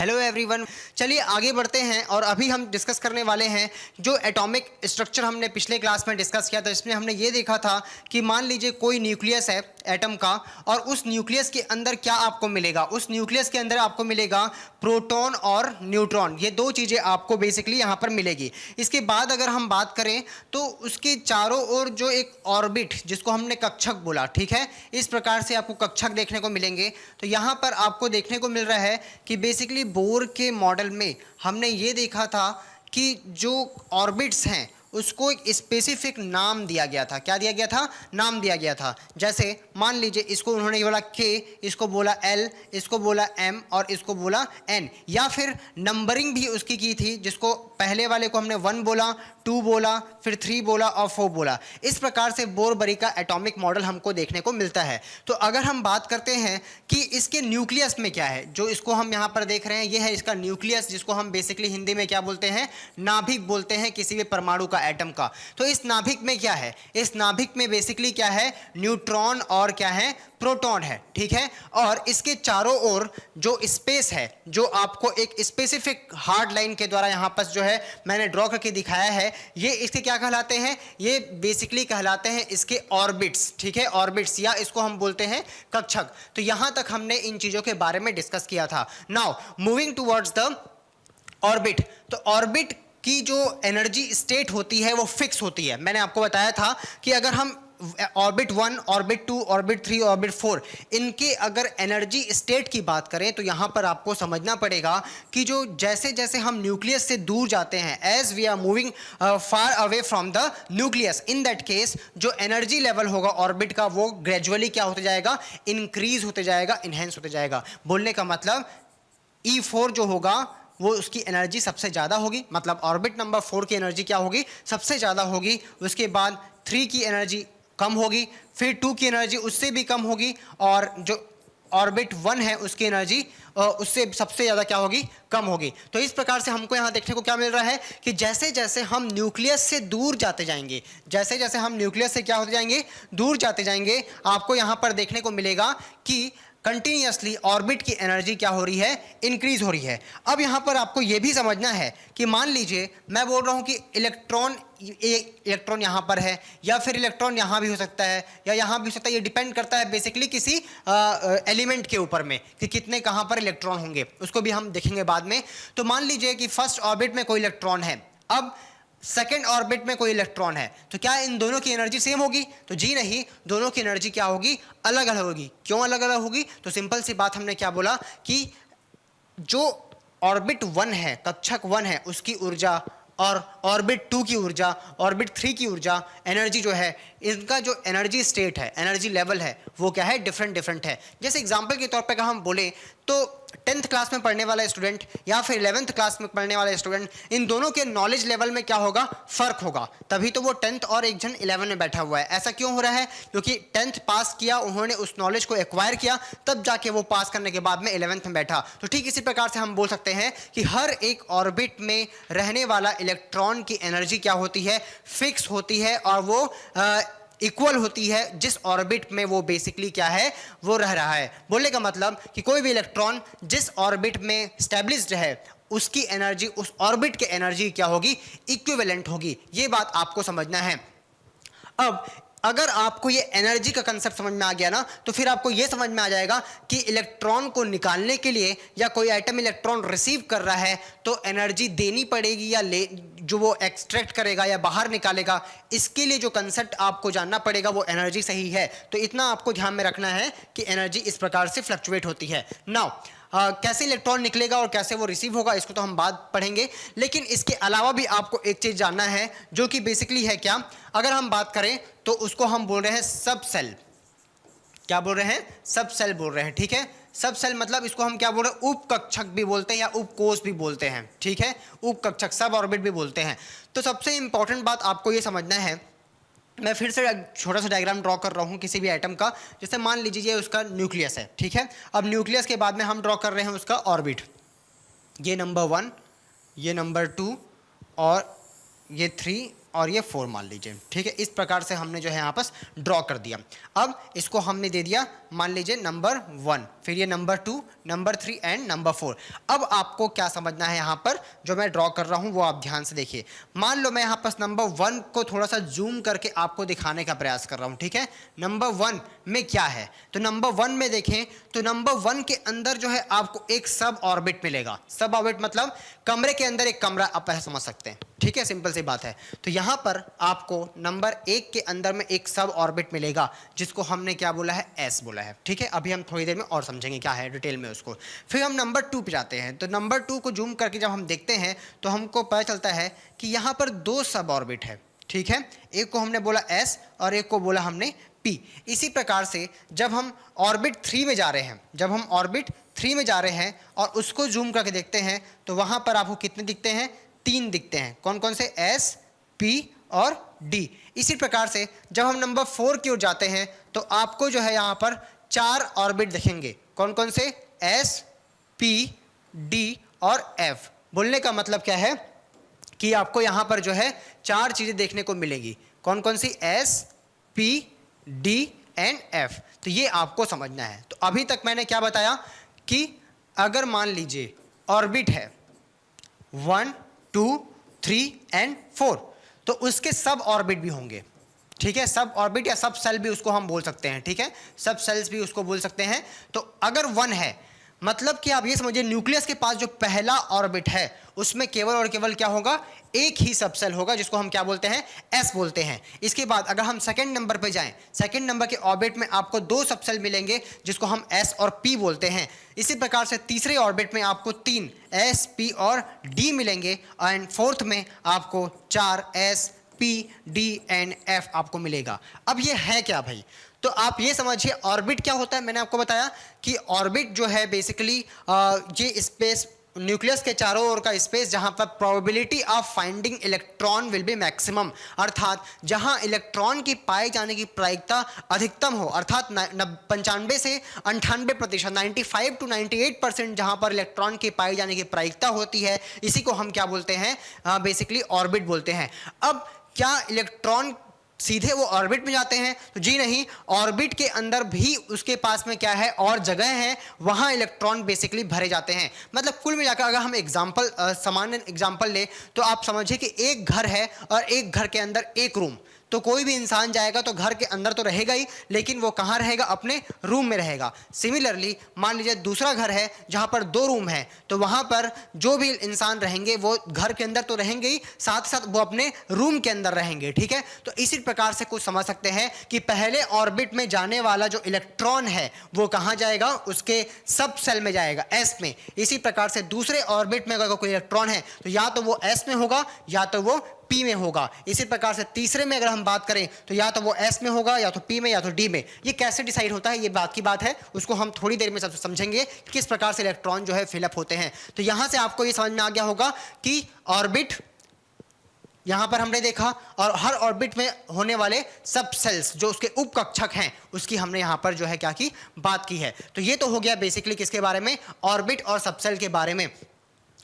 Hello everyone, चलिए आगे बढ़ते हैं और अभी हम डिस्कस करने वाले हैं जो एटॉमिक स्ट्रक्चर हमने पिछले क्लास में डिस्कस किया था। इसमें हमने ये देखा था कि मान लीजिए कोई न्यूक्लियस है एटम का और उस न्यूक्लियस के अंदर क्या आपको मिलेगा, उस न्यूक्लियस के अंदर आपको मिलेगा प्रोटॉन और न्यूट्रॉन। ये दो चीज़ें आपको बेसिकली यहाँ पर मिलेगी। इसके बाद अगर हम बात करें तो उसके चारों ओर जो एक ऑर्बिट जिसको हमने कक्षक बोला, ठीक है, इस प्रकार से आपको कक्षक देखने को मिलेंगे। तो यहाँ पर आपको देखने को मिल रहा है कि बेसिकली बोर के मॉडल में हमने ये देखा था कि जो ऑर्बिट्स हैं उसको एक स्पेसिफिक नाम दिया गया था। क्या दिया गया था? नाम दिया गया था। जैसे मान लीजिए इसको उन्होंने बोला K, इसको बोला L, इसको बोला M और इसको बोला N, या फिर नंबरिंग भी उसकी की थी, जिसको पहले वाले को हमने 1 बोला, 2 बोला, फिर 3 बोला और 4 बोला। इस प्रकार से बोर-बरी का एटॉमिक मॉडल हमको देखने को मिलता है। तो अगर हम बात करते हैं कि इसके न्यूक्लियस में क्या है, जो इसको हम यहाँ पर देख रहे हैं, ये है इसका न्यूक्लियस, जिसको हम बेसिकली हिंदी में क्या बोलते हैं? नाभिक बोलते हैं किसी भी परमाणु का, एटम का। तो इस नाभिक में क्या है? इस नाभिक में बेसिकली क्या है? न्यूट्रॉन और क्या है? प्रोटॉन है, ठीक है। और इसके चारों ओर जो स्पेस है, जो आपको एक स्पेसिफिक हार्ड लाइन के द्वारा यहाँ पर जो है मैंने ड्रॉ करके दिखाया है, ये इसके क्या कहलाते हैं? ये बेसिकली कहलाते हैं इसके ऑर्बिट्स, ठीक है, ऑर्बिट्स, या इसको हम बोलते हैं कक्षक। तो यहां तक हमने इन चीजों के बारे में डिस्कस किया था। Now moving towards the orbit. तो ऑर्बिट की जो एनर्जी स्टेट होती है वो फिक्स होती है। मैंने आपको बताया था कि अगर हम ऑर्बिट 1, ऑर्बिट 2, ऑर्बिट 3, ऑर्बिट 4, इनके अगर एनर्जी स्टेट की बात करें तो यहाँ पर आपको समझना पड़ेगा कि जो जैसे जैसे हम न्यूक्लियस से दूर जाते हैं, as we are moving far away from the nucleus, in that case जो एनर्जी लेवल होगा ऑर्बिट का वो ग्रेजुअली क्या होते जाएगा? इंक्रीज होते जाएगा, इनहेंस होते जाएगा। बोलने का मतलब E4 जो होगा वो उसकी एनर्जी सबसे ज़्यादा होगी, मतलब ऑर्बिट नंबर 4 की एनर्जी क्या होगी? सबसे ज़्यादा होगी। उसके बाद 3 की एनर्जी कम होगी, फिर 2 की एनर्जी उससे भी कम होगी, और जो ऑर्बिट 1 है उसकी एनर्जी उससे सबसे ज़्यादा क्या होगी? कम होगी। तो इस प्रकार से हमको यहाँ देखने को क्या मिल रहा है कि जैसे जैसे हम न्यूक्लियस से दूर जाते जाएंगे, जैसे जैसे हम न्यूक्लियस से क्या होते जाएंगे? दूर जाते जाएंगे, आपको यहाँ पर देखने को मिलेगा कि कंटिन्यूसली ऑर्बिट की एनर्जी क्या हो रही है? इंक्रीज हो रही है। अब यहाँ पर आपको ये भी समझना है कि मान लीजिए मैं बोल रहा हूँ कि इलेक्ट्रॉन यहाँ पर है, या फिर इलेक्ट्रॉन यहाँ भी हो सकता है, या यहाँ भी हो सकता है। ये डिपेंड करता है बेसिकली किसी एलिमेंट के ऊपर में कि कितने कहाँ पर इलेक्ट्रॉन होंगे, उसको भी हम देखेंगे बाद में। तो मान लीजिए कि फर्स्ट ऑर्बिट में कोई इलेक्ट्रॉन है, अब सेकेंड ऑर्बिट में कोई इलेक्ट्रॉन है, तो क्या इन दोनों की एनर्जी सेम होगी? तो जी नहीं, दोनों की एनर्जी क्या होगी? अलग अलग होगी। क्यों अलग अलग होगी? तो सिंपल सी बात, हमने क्या बोला कि जो ऑर्बिट 1 है, कक्षक 1 है, उसकी ऊर्जा और ऑर्बिट 2 की ऊर्जा, ऑर्बिट 3 की ऊर्जा, एनर्जी जो है, इनका जो एनर्जी स्टेट है, एनर्जी लेवल है, वो क्या है? डिफरेंट डिफरेंट है। जैसे एग्जांपल के तौर पे अगर हम बोले तो 10th क्लास में पढ़ने वाला स्टूडेंट या फिर 11th क्लास में पढ़ने वाला स्टूडेंट, इन दोनों के नॉलेज लेवल में क्या होगा? फर्क होगा। तभी तो वो 10th और एक जन 11 में बैठा हुआ है। ऐसा क्यों हो रहा है? क्योंकि 10th पास किया, उन्होंने उस नॉलेज को एक्वायर किया, तब जाके वो पास करने के बाद में 11th में बैठा। तो ठीक इसी प्रकार से हम बोल सकते हैं कि हर एक ऑर्बिट में रहने वाला इलेक्ट्रॉन की एनर्जी क्या होती है? फिक्स होती है, और वो इक्वल होती है जिस ऑर्बिट में वो बेसिकली क्या है? वो रह रहा है। बोलने का मतलब कि कोई भी इलेक्ट्रॉन जिस ऑर्बिट में स्टैब्लिश्ड है, उसकी एनर्जी उस ऑर्बिट के एनर्जी क्या होगी? इक्विवेलेंट होगी। ये बात आपको समझना है। अब अगर आपको ये एनर्जी का कंसेप्ट समझ में आ गया ना, तो फिर आपको ये समझ में आ जाएगा कि इलेक्ट्रॉन को निकालने के लिए, या कोई एटम इलेक्ट्रॉन रिसीव कर रहा है तो एनर्जी देनी पड़ेगी, या ले जो वो एक्सट्रैक्ट करेगा या बाहर निकालेगा, इसके लिए जो कंसेप्ट आपको जानना पड़ेगा वो एनर्जी सही है। तो इतना आपको ध्यान में रखना है कि एनर्जी इस प्रकार से फ्लक्चुएट होती है। नाउ कैसे इलेक्ट्रॉन निकलेगा और कैसे वो रिसीव होगा, इसको तो हम बाद पढ़ेंगे। लेकिन इसके अलावा भी आपको एक चीज़ जानना है, जो कि बेसिकली है क्या? अगर हम बात करें तो उसको हम बोल रहे हैं सब सेल। क्या बोल रहे हैं? सब सेल बोल रहे हैं, ठीक है। सब सेल मतलब इसको हम क्या बोल रहे हैं? उप कक्षक भी बोलते हैं या उपकोष भी बोलते हैं, ठीक है। उप कक्षक, सब ऑर्बिट भी बोलते हैं। तो सबसे इंपॉर्टेंट बात आपको ये समझना है, मैं फिर से छोटा सा डायग्राम ड्रॉ कर रहा हूँ किसी भी एटम का। जैसे मान लीजिए ये उसका न्यूक्लियस है, ठीक है। अब न्यूक्लियस के बाद में हम ड्रॉ कर रहे हैं उसका ऑर्बिट। ये नंबर 1, ये नंबर 2, और ये 3 और ये 4 मान लीजिए, ठीक है। इस प्रकार से हमने जो है यहाँ पर ड्रॉ कर दिया। अब इसको हमने दे दिया मान लीजिए नंबर 1, फिर ये नंबर 2, नंबर 3 एंड नंबर 4। अब आपको क्या समझना है यहाँ पर, जो मैं ड्रॉ कर रहा हूँ वो आप ध्यान से देखिए। मान लो मैं यहाँ पर नंबर 1 को थोड़ा सा जूम करके आपको दिखाने का प्रयास कर रहा हूँ, ठीक है। नंबर 1 में क्या है, तो नंबर 1 में देखें तो नंबर 1 के अंदर जो है आपको एक सब ऑर्बिट मिलेगा। सब ऑर्बिट मतलब कमरे के अंदर एक कमरा, आप ऐसा समझ सकते हैं, ठीक है, सिंपल सी बात है। तो यहाँ पर आपको नंबर 1 के अंदर में एक सब ऑर्बिट मिलेगा जिसको हमने क्या बोला है, एस बोला है, ठीक है। अभी हम थोड़ी देर में और समझेंगे क्या है डिटेल में उसको। फिर हम नंबर 2 पे जाते हैं, तो नंबर 2 को जूम करके जब हम देखते हैं तो हमको पता चलता है कि यहाँ पर 2 सब ऑर्बिट है, ठीक है। एक को हमने बोला एस और एक को बोला हमने पी। इसी प्रकार से जब हम ऑर्बिट 3 में जा रहे हैं, जब हम ऑर्बिट 3 में जा रहे हैं और उसको जूम करके देखते हैं तो वहाँ पर आपको कितने दिखते हैं, 3 दिखते हैं। कौन कौन से, एस, पी और डी। इसी प्रकार से जब हम नंबर 4 की ओर जाते हैं तो आपको जो है यहाँ पर 4 ऑर्बिट दिखेंगे। कौन कौन से, एस, पी, डी और एफ। बोलने का मतलब क्या है कि आपको यहाँ पर जो है 4 चीज़ें देखने को मिलेगी। कौन कौन सी, S, P, D and F. तो ये आपको समझना है। तो अभी तक मैंने क्या बताया कि अगर मान लीजिए ऑर्बिट है 1, 2, 3 एंड 4, तो उसके सब ऑर्बिट भी होंगे, ठीक है। सब ऑर्बिट या सब सेल भी उसको हम बोल सकते हैं, ठीक है, सब सेल्स भी उसको बोल सकते हैं। तो अगर 1 है मतलब कि आप ये समझिए न्यूक्लियस के पास जो पहला ऑर्बिट है उसमें केवल और केवल क्या होगा, एक ही सबसेल होगा जिसको हम क्या बोलते हैं, एस बोलते हैं। इसके बाद अगर हम सेकंड नंबर पे जाएं, सेकंड नंबर के ऑर्बिट में आपको 2 सबसेल मिलेंगे जिसको हम एस और पी बोलते हैं। इसी प्रकार से तीसरे ऑर्बिट में आपको 3 एस, पी और डी मिलेंगे एंड फोर्थ में आपको 4 S, P, D and F आपको मिलेगा। अब ये है क्या भाई, तो आप ये समझिए ऑर्बिट क्या होता है। मैंने आपको बताया कि ऑर्बिट जो है बेसिकली ये स्पेस, न्यूक्लियस के चारों ओर का स्पेस जहां पर probability of finding electron will be maximum, अर्थात जहां इलेक्ट्रॉन की पाए जाने की प्रायिकता अधिकतम हो, अर्थात 95 से 98%, 95 to 98% जहां पर इलेक्ट्रॉन की पाए जाने की प्रायिकता होती है, इसी को हम क्या बोलते हैं, बेसिकली ऑर्बिट बोलते हैं। अब क्या इलेक्ट्रॉन सीधे वो ऑर्बिट में जाते हैं, तो जी नहीं, ऑर्बिट के अंदर भी उसके पास में क्या है, और जगह है, वहां इलेक्ट्रॉन बेसिकली भरे जाते हैं। मतलब कुल मिलाकर अगर हम एग्जांपल, सामान्य एग्जांपल ले तो आप समझिए कि एक घर है और एक घर के अंदर एक रूम, तो कोई भी इंसान जाएगा तो घर के अंदर तो रहेगा ही, लेकिन वो कहाँ रहेगा, अपने रूम में रहेगा। सिमिलरली मान लीजिए दूसरा घर है जहाँ पर 2 रूम है, तो वहाँ पर जो भी इंसान रहेंगे वो घर के अंदर तो रहेंगे ही, साथ साथ वो अपने रूम के अंदर रहेंगे, ठीक है। तो इसी प्रकार से कुछ समझ सकते हैं कि पहले ऑर्बिट में जाने वाला जो इलेक्ट्रॉन है वो कहाँ जाएगा, उसके सब सेल में जाएगा, एस में। इसी प्रकार से दूसरे ऑर्बिट में अगर कोई इलेक्ट्रॉन है तो या तो वो एस में होगा या तो वो पी में होगा। इसी प्रकार से तीसरे में अगर हम बात करें तो या तो वो एस में होगा या तो पी में या तो डी में। ये कैसे डिसाइड होता है, ये बात की बात है, उसको हम थोड़ी देर में समझेंगे किस प्रकार से इलेक्ट्रॉन जो है फिलअप होते हैं। तो यहां से आपको ये समझ में आ गया होगा कि ऑर्बिट यहां पर हमने देखा, और हर ऑर्बिट में होने वाले सब सेल्स जो उसके उपकक्षक हैं उसकी हमने यहां पर जो है क्या की बात की है। तो ये तो हो गया बेसिकली किसके बारे में, ऑर्बिट और सबसेल के बारे में।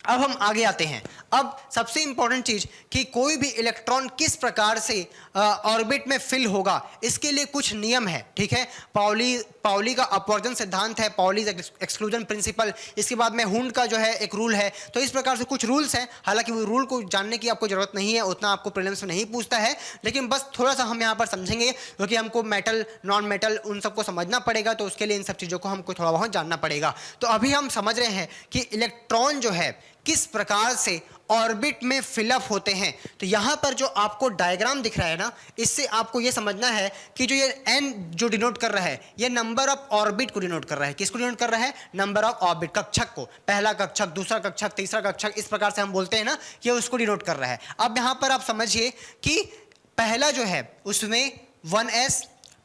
अब हम आगे आते हैं। अब सबसे इंपॉर्टेंट चीज कि कोई भी इलेक्ट्रॉन किस प्रकार से ऑर्बिट में फिल होगा, इसके लिए कुछ नियम है, ठीक है। पाउली का अपवर्जन सिद्धांत है, पाउली एक्सक्लूजन प्रिंसिपल। इसके बाद में हुंड का जो है एक रूल है। तो इस प्रकार से कुछ रूल्स हैं, हालांकि वो रूल को जानने की आपको जरूरत नहीं है, उतना आपको प्रीलिम्स में नहीं पूछता है, लेकिन बस थोड़ा सा हम यहाँ पर समझेंगे क्योंकि हमको मेटल, नॉन मेटल उन सबको समझना पड़ेगा, तो उसके लिए इन सब चीज़ों को हमको थोड़ा बहुत जानना पड़ेगा। तो अभी हम समझ रहे हैं कि इलेक्ट्रॉन जो है किस प्रकार से ऑर्बिट में फिलअप होते हैं। तो यहां पर जो आपको डायग्राम दिख रहा है ना, इससे आपको यह समझना है कि जो ये n जो डिनोट कर रहा है, ये नंबर ऑफ ऑर्बिट को डिनोट कर रहा है। किसको डिनोट कर रहा है, नंबर ऑफ ऑर्बिट, कक्षक को। पहला कक्षक, दूसरा कक्षक, तीसरा कक्षक, इस प्रकार से हम बोलते हैं ना, ये उसको डिनोट कर रहा है। अब यहां पर आप समझिए कि पहला जो है उसमें 1s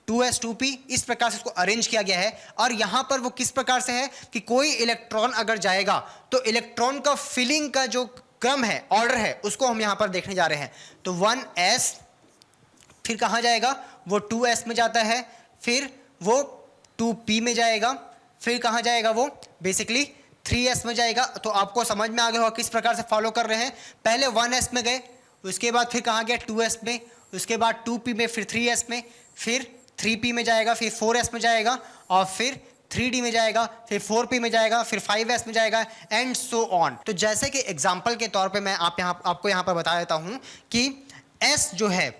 2s 2p इस प्रकार से इसको अरेंज किया गया है। और यहां पर वो किस प्रकार से है कि कोई इलेक्ट्रॉन अगर जाएगा तो इलेक्ट्रॉन का फिलिंग का जो क्रम है, ऑर्डर है, उसको हम यहां पर देखने जा रहे हैं। तो 1s फिर कहां जाएगा, वो 2s में जाता है, फिर वो 2p में जाएगा, फिर कहां जाएगा, वो बेसिकली 3s में जाएगा। तो आपको समझ में आ गया होगा किस प्रकार से फॉलो कर रहे हैं। पहले 1s में गए, उसके बाद फिर कहां गया, 2s में, उसके बाद 2p में, फिर 3s में, फिर 3p में जाएगा, फिर 4s में जाएगा, और फिर 3d में जाएगा, फिर 4p में जाएगा, फिर 5s में जाएगा, एंड सो ऑन। तो जैसे कि एग्जाम्पल के तौर पे मैं आपको यहाँ पर बता देता हूँ कि s जो है,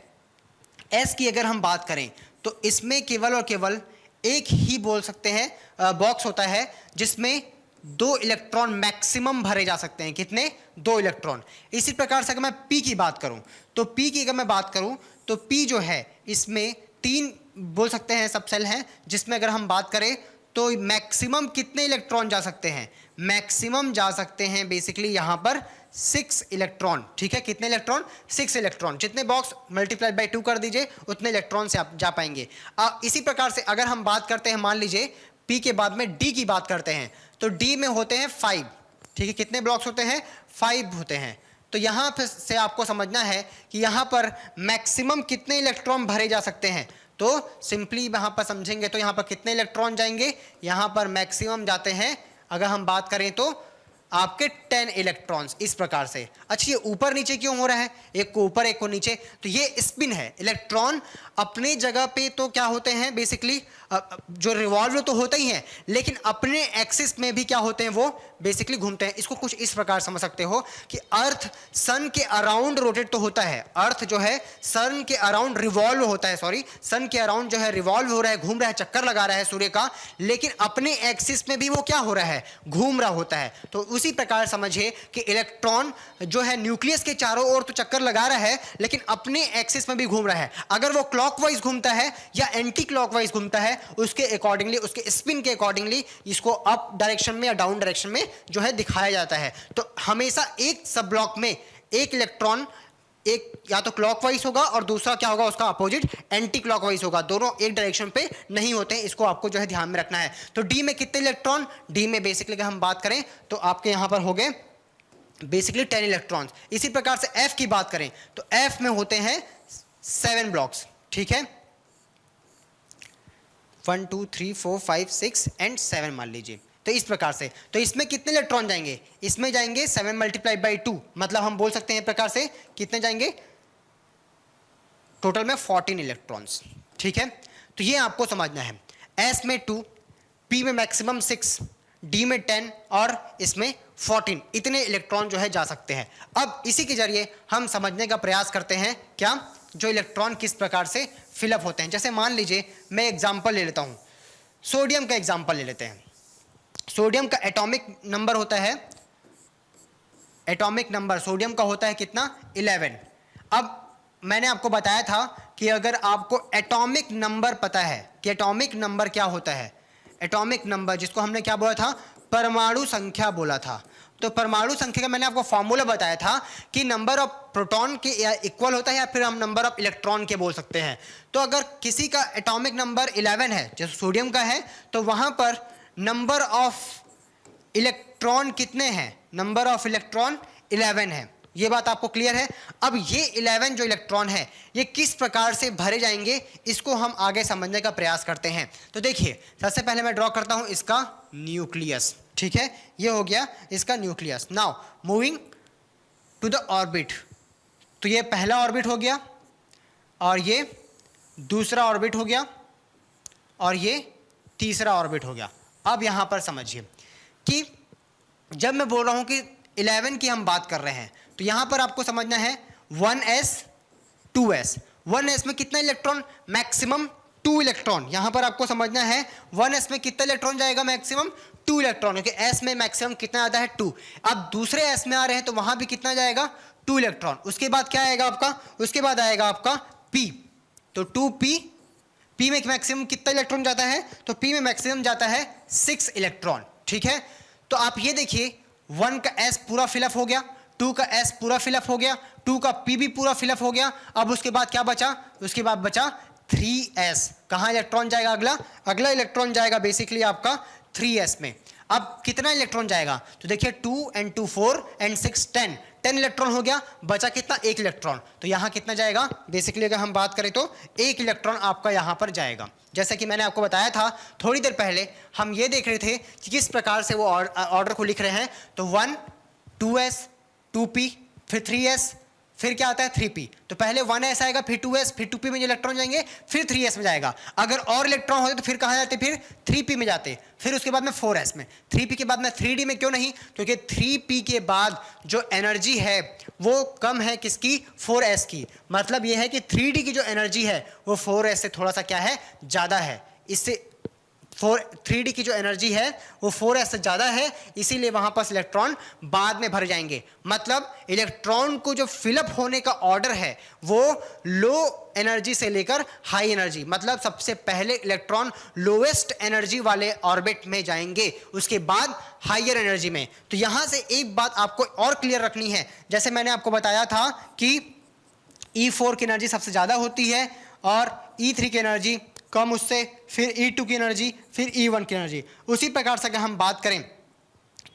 s की अगर हम बात करें तो इसमें केवल और केवल एक ही बोल सकते हैं बॉक्स होता है जिसमें 2 इलेक्ट्रॉन मैक्सिमम भरे जा सकते हैं। कितने? 2 इलेक्ट्रॉन। इसी प्रकार से अगर मैं p की बात करूं तो p की अगर मैं बात करूं तो p जो है इसमें 3 बोल सकते हैं सब सेल हैं, जिसमें अगर हम बात करें तो मैक्सिमम कितने इलेक्ट्रॉन जा सकते हैं? मैक्सिमम जा सकते हैं बेसिकली यहाँ पर 6 इलेक्ट्रॉन। ठीक है, कितने इलेक्ट्रॉन? 6 इलेक्ट्रॉन। जितने बॉक्स मल्टीप्लाई बाय 2 कर दीजिए उतने इलेक्ट्रॉन से आप जा पाएंगे। इसी प्रकार से अगर हम बात करते हैं, मान लीजिए p के बाद में d की बात करते हैं तो d में होते हैं 5। ठीक है, कितने ब्लॉक्स होते हैं? 5 होते हैं। तो यहाँ पर से आपको समझना है कि यहाँ पर मैक्सिमम कितने इलेक्ट्रॉन भरे जा सकते हैं। तो सिंपली यहाँ पर समझेंगे तो यहाँ पर कितने इलेक्ट्रॉन जाएंगे? यहाँ पर मैक्सिमम जाते हैं अगर हम बात करें तो आपके 10 इलेक्ट्रॉन्स, इस प्रकार से। अच्छा, ये ऊपर नीचे क्यों हो रहा है? एक को ऊपर एक को नीचे, तो ये स्पिन है। इलेक्ट्रॉन अपने जगह पे तो क्या होते हैं बेसिकली, जो रिवॉल्व तो होते ही हैं, लेकिन अपने एक्सिस में भी क्या होते हैं? वो बेसिकली घूमते हैं। इसको कुछ इस प्रकार समझ सकते हो कि अर्थ सन के अराउंड रोटेट तो होता है, अर्थ जो है सन के अराउंड रिवॉल्व होता है, सॉरी सन के अराउंड जो है रिवॉल्व हो रहा है, घूम रहा है, चक्कर लगा रहा है सूर्य का, लेकिन अपने एक्सिस में भी वो क्या हो रहा है? घूम रहा होता है। तो उसी प्रकार समझिए कि इलेक्ट्रॉन जो है न्यूक्लियस के चारों ओर तो चक्कर लगा रहा है, लेकिन अपने एक्सिस में भी घूम रहा है। अगर वो क्लॉकवाइज घूमता है या एंटी क्लॉकवाइज घूमता है, उसके अकॉर्डिंगली, उसके स्पिन के अकॉर्डिंगली इसको अप डायरेक्शन में या डाउन डायरेक्शन में जो है दिखाया जाता है। तो हमेशा एक सब ब्लॉक में एक इलेक्ट्रॉन एक या तो क्लॉकवाइज होगा और दूसरा क्या होगा? उसका अपोजिट एंटी क्लॉकवाइज होगा। दोनों एक डायरेक्शन पे नहीं होते हैं, इसको आपको जो है ध्यान में रखना है। तो डी में कितने इलेक्ट्रॉन? डी में बेसिकली अगर हम बात करें तो आपके यहां पर हो गए बेसिकली 10 इलेक्ट्रॉन्स। इसी प्रकार से एफ की बात करें तो एफ में होते हैं 7 ब्लॉक्स। ठीक है, 1 2 3 4 5 6 एंड 7 मान लीजिए। तो इस प्रकार से, तो इसमें कितने इलेक्ट्रॉन जाएंगे? इसमें जाएंगे 7 मल्टीप्लाई बाई 2, मतलब हम बोल सकते हैं प्रकार से कितने जाएंगे? टोटल में 14 इलेक्ट्रॉन्स। ठीक है, तो ये आपको समझना है। एस में 2, पी में मैक्सिमम 6, डी में 10 और इसमें 14, इतने इलेक्ट्रॉन जो है जा सकते हैं। अब इसी के जरिए हम समझने का प्रयास करते हैं क्या, जो इलेक्ट्रॉन किस प्रकार से फिलअप होते हैं। जैसे मान लीजिए मैं एग्जाम्पल ले लेता हूं, सोडियम का एग्जाम्पल ले लेते हैं। सोडियम का एटॉमिक नंबर होता है, एटॉमिक नंबर सोडियम का होता है कितना? 11। अब मैंने आपको बताया था कि अगर आपको एटॉमिक नंबर पता है कि एटॉमिक नंबर क्या होता है, एटॉमिक नंबर जिसको हमने क्या बोला था? परमाणु संख्या बोला था। तो परमाणु संख्या का मैंने आपको फॉर्मूला बताया था कि नंबर ऑफ प्रोटॉन के इक्वल होता है या फिर हम नंबर ऑफ इलेक्ट्रॉन के बोल सकते हैं। तो अगर किसी का एटॉमिक नंबर 11 है, जैसे सोडियम का है, तो वहां पर नंबर ऑफ इलेक्ट्रॉन कितने हैं? नंबर ऑफ इलेक्ट्रॉन 11 है। ये बात आपको क्लियर है? अब ये 11 जो इलेक्ट्रॉन है ये किस प्रकार से भरे जाएंगे, इसको हम आगे समझने का प्रयास करते हैं। तो देखिए, सबसे पहले मैं ड्रॉ करता हूं इसका न्यूक्लियस। ठीक है, ये हो गया इसका nucleus. Now moving to the orbit, तो ये पहला ऑर्बिट हो गया और ये दूसरा ऑर्बिट हो गया और ये तीसरा ऑर्बिट हो गया। अब यहां पर समझिए कि जब मैं बोल रहा हूं कि 11 की हम बात कर रहे हैं, तो यहां पर आपको समझना है 1s 2s। 1s में कितना इलेक्ट्रॉन? Maximum 2 electron. यहां पर आपको समझना है 1s में कितना इलेक्ट्रॉन जाएगा? मैक्सिमम 2 इलेक्ट्रॉन, क्योंकि s में मैक्सिमम कितना आता है? 2। अब दूसरे s में आ रहे हैं तो वहां भी कितना जाएगा? 2 इलेक्ट्रॉन। उसके बाद क्या आएगा आपका? उसके बाद आएगा आपका p, तो 2p। p में मैक्सिमम कितना इलेक्ट्रॉन जाता है? तो p में मैक्सिमम जाता है 6 इलेक्ट्रॉन। ठीक है, तो आप ये देखिए 1 का s पूरा फिलअप हो गया, 2 का s पूरा फिलअप हो गया, 2 का p भी पूरा फिलअप हो गया। अब उसके बाद क्या बचा? उसके बाद बचा 3s। कहाँ इलेक्ट्रॉन जाएगा? अगला इलेक्ट्रॉन जाएगा बेसिकली आपका 3s में। अब कितना इलेक्ट्रॉन जाएगा? तो देखिए 2 and 2 4 and 6 10 इलेक्ट्रॉन हो गया। बचा कितना? 1 इलेक्ट्रॉन। तो यहाँ कितना जाएगा? बेसिकली अगर हम बात करें तो 1 इलेक्ट्रॉन आपका यहाँ पर जाएगा। जैसे कि मैंने आपको बताया था थोड़ी देर पहले, हम ये देख रहे थे कि किस प्रकार से वो ऑर्डर को लिख रहे हैं। तो 1 2s 2p फिर 3s फिर क्या आता है 3p, तो पहले 1s आएगा, फिर 2s, फिर 2p में जो इलेक्ट्रॉन जाएंगे, फिर 3s में जाएगा। अगर और इलेक्ट्रॉन होते तो फिर कहाँ जाते, फिर 3p में जाते, फिर उसके बाद में 4s में, 3p के बाद में 3d में। क्यों नहीं, क्योंकि 3p के बाद जो एनर्जी है वो कम है किसकी, 4s की। मतलब ये है कि 3d की जो एनर्जी है वो 4s से थोड़ा सा क्या है, ज़्यादा है। इससे 3d की जो एनर्जी है वो 4s से ज़्यादा है, इसीलिए वहाँ पर इलेक्ट्रॉन बाद में भर जाएंगे। मतलब इलेक्ट्रॉन को जो फिलअप होने का ऑर्डर है वो लो एनर्जी से लेकर हाई एनर्जी, मतलब सबसे पहले इलेक्ट्रॉन लोएस्ट एनर्जी वाले ऑर्बिट में जाएंगे, उसके बाद हायर एनर्जी में। तो यहाँ से एक बात आपको और क्लियर रखनी है, जैसे मैंने आपको बताया था कि E4 की एनर्जी सबसे ज़्यादा होती है और E3 की एनर्जी कम उससे, फिर E2 की एनर्जी, फिर E1 की एनर्जी। उसी प्रकार से अगर हम बात करें